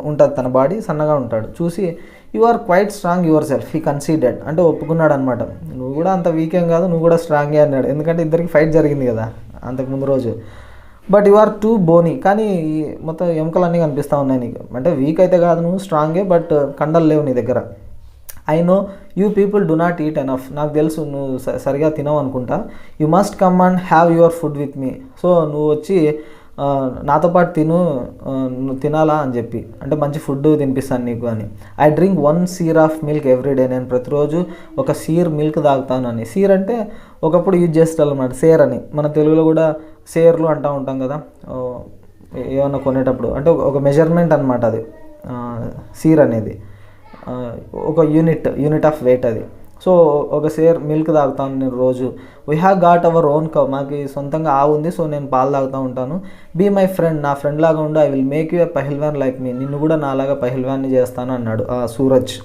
ఉంటుంది తన బాడీ, సన్నగా ఉంటాడు. చూసి you are quite strong yourself he conceded. అంటే ఒప్పుకున్నాడు అనమాట, నువ్వు కూడా అంత వీకేం కాదు, నువ్వు కూడా స్ట్రాంగే అన్నాడు. ఎందుకంటే ఇద్దరికి ఫైట్ జరిగింది కదా అంతకుముందు రోజు. But you are too bony. కానీ మొత్తం ఎముకలన్నీ కనిపిస్తూ ఉన్నాయి నీకు. అంటే వీక్ అయితే కాదు నువ్వు, స్ట్రాంగే, బట్ కండలు లేవు నీ దగ్గర. I know you people do not eat enough. నాకు తెలుసు నువ్వు సరిగా తినవు అనుకుంటా. You must come and have your food with me. So నువ్వు వచ్చి నాతో పాటు నువ్వు తినాలా అని చెప్పి, అంటే మంచి ఫుడ్ తినిపిస్తాను నీకు అని. I drink 1 seer of milk every day. నేను ప్రతిరోజు ఒక సీర్ మిల్క్ తాగుతాను అని. సీర్ అంటే ఒకప్పుడు యూజ్ చేస్తారు అన్నమాట, సేర్ అని. మన తెలుగులో కూడా సేర్లు అంటూ ఉంటాం కదా ఏమన్నా కొనేటప్పుడు. అంటే ఒక మెజర్మెంట్ అనమాట అది సీర్ అనేది, ఒక యూనిట్ ఆఫ్ వెయిట్ అది. సో ఒక సేర్ మిల్క్ తాగుతాను నేను రోజు. We have got our own cow. మాకు సొంతంగా ఆవు ఉంది, సో నేను పాలు తాగుతూ ఉంటాను. బీ మై ఫ్రెండ్, నా ఫ్రెండ్ లాగా ఉండు. I will make you a pehalwan like me. నిన్ను కూడా నాలాగా పెహల్వాన్ని చేస్తాను అన్నాడు సూరజ్,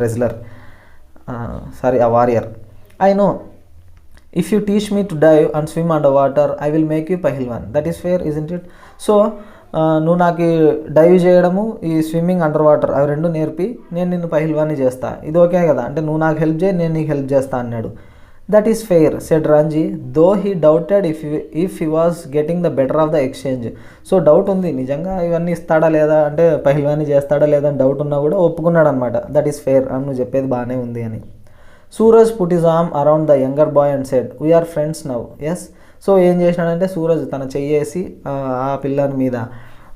రెజ్లర్, సారీ ఆ warrior. I know if you teach me to dive and swim under water I will make you pehlwan. That is fair isn't it. So నువ్వు నాకు dive చేయడము, ఈ స్విమ్మింగ్ అండర్ వాటర్, అవి రెండు నేర్పి నేను నిన్ను పెహల్వాన్ని చేస్తా, ఇది ఓకే కదా. అంటే నువ్వు నాకు హెల్ప్ చేయి, నేను నీకు హెల్ప్ చేస్తా అన్నాడు. That is fair said Ramji though he doubted if he was getting the better of the exchange. So doubt ఉంది, నిజంగా ఇవన్నీ ఇస్తాడా లేదా, అంటే పెహల్వాన్ని చేస్తాడా లేదా అని డౌట్ ఉన్నా కూడా ఒప్పుకున్నాడు అనమాట. దట్ ఈస్ ఫెయిర్, నువ్వు చెప్పేది బాగానే ఉంది అని. Suraj put his arm around the younger boy and said we are friends now. Yes. So ఏం చేసినాడంటే సూరజ్ తన చెయ్యేసి ఆ పిల్లని మీద,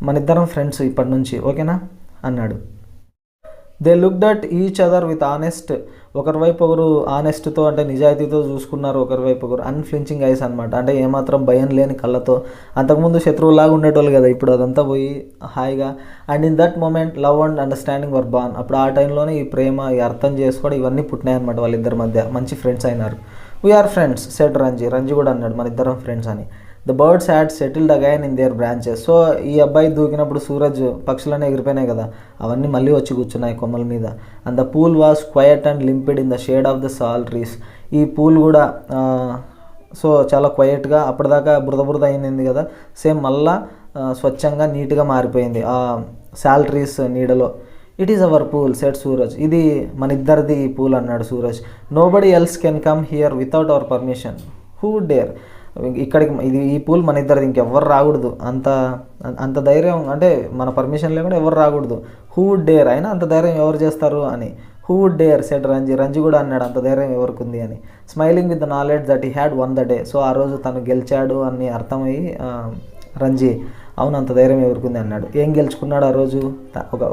మన ఇద్దరం ఫ్రెండ్స్ ఇప్పటి నుంచి, ఓకేనా అన్నాడు. They looked at each other with honest. ఒకరి వైపు ఒకరు ఆనెస్ట్తో అంటే నిజాయితీతో చూసుకున్నారు, ఒకరి వైపు ఒకరు అన్ఫ్లించింగ్ ఐస్ అనమాట. అంటే ఏమాత్రం భయం లేని కళ్ళతో. అంతకుముందు శత్రువులాగా ఉండేటోళ్ళు కదా, ఇప్పుడు అదంతా పోయి హాయిగా. And in that moment love and understanding were born. అప్పుడు ఆ టైంలోనే ఈ ప్రేమ, ఈ అర్థం చేసుకోవడం ఇవన్నీ పుట్టినాయి అనమాట వాళ్ళిద్దరి మధ్య. మంచి ఫ్రెండ్స్ అయినారు. వీఆర్ ఫ్రెండ్స్ సెడ్ రంజీ కూడా అన్నాడు మన ఇద్దరం ఫ్రెండ్స్ అని. The birds had settled again in there branches. So ఈ అబ్బాయి దూకినప్పుడు సూరజ్ పక్షులన్నీ ఎగిరిపోయినాయి కదా, అవన్నీ మళ్ళీ వచ్చి కూర్చున్నాయి కొమ్మల మీద. And the pool was quiet and limpid in the shade of the sal trees. ఈ పూల్ కూడా సో చాలా క్వయట్గా, అప్పటిదాకా బురద అయింది కదా, సేమ్ మళ్ళా స్వచ్ఛంగా నీట్గా మారిపోయింది ఆ సాల్ ట్రీస్ నీడలో. It is our pool said Suraj. ఇది మన ఇద్దరిది ఈ పూల్ అన్నాడు Suraj. Nobody else can come here without hour permission. Who dare. ఇక్కడికి ఈ పూల్ మన ఇద్దరిది, ఇంకెవ్వరు రాకూడదు. అంత ధైర్యం, అంటే మన పర్మిషన్ లేకుండా ఎవరు రాకూడదు. Who dare. అయినా అంత ధైర్యం ఎవరు చేస్తారు అని. హూ డేర్ సెడ్ రంజీ కూడా అన్నాడు అంత ధైర్యం ఎవరికి ఉంది అని. Smiling with the knowledge that he had one the day. So ఆ రోజు తను గెలిచాడు అని అర్థమయ్యి రంజీ అవును అంత ధైర్యం ఎవరికి ఉంది అన్నాడు. ఏం గెలుచుకున్నాడు ఆ రోజు,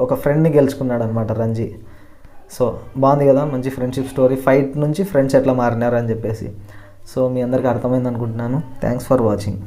ఒక ఫ్రెండ్ని గెలుచుకున్నాడు అనమాట రంజీ. సో బాగుంది కదా, మంచి ఫ్రెండ్షిప్ స్టోరీ. ఫైట్ నుంచి ఫ్రెండ్స్ ఎట్లా మారినారు అని చెప్పేసి. సో మీ అందరికీ అర్థమైంది అనుకుంటున్నాను. Thanks for watching.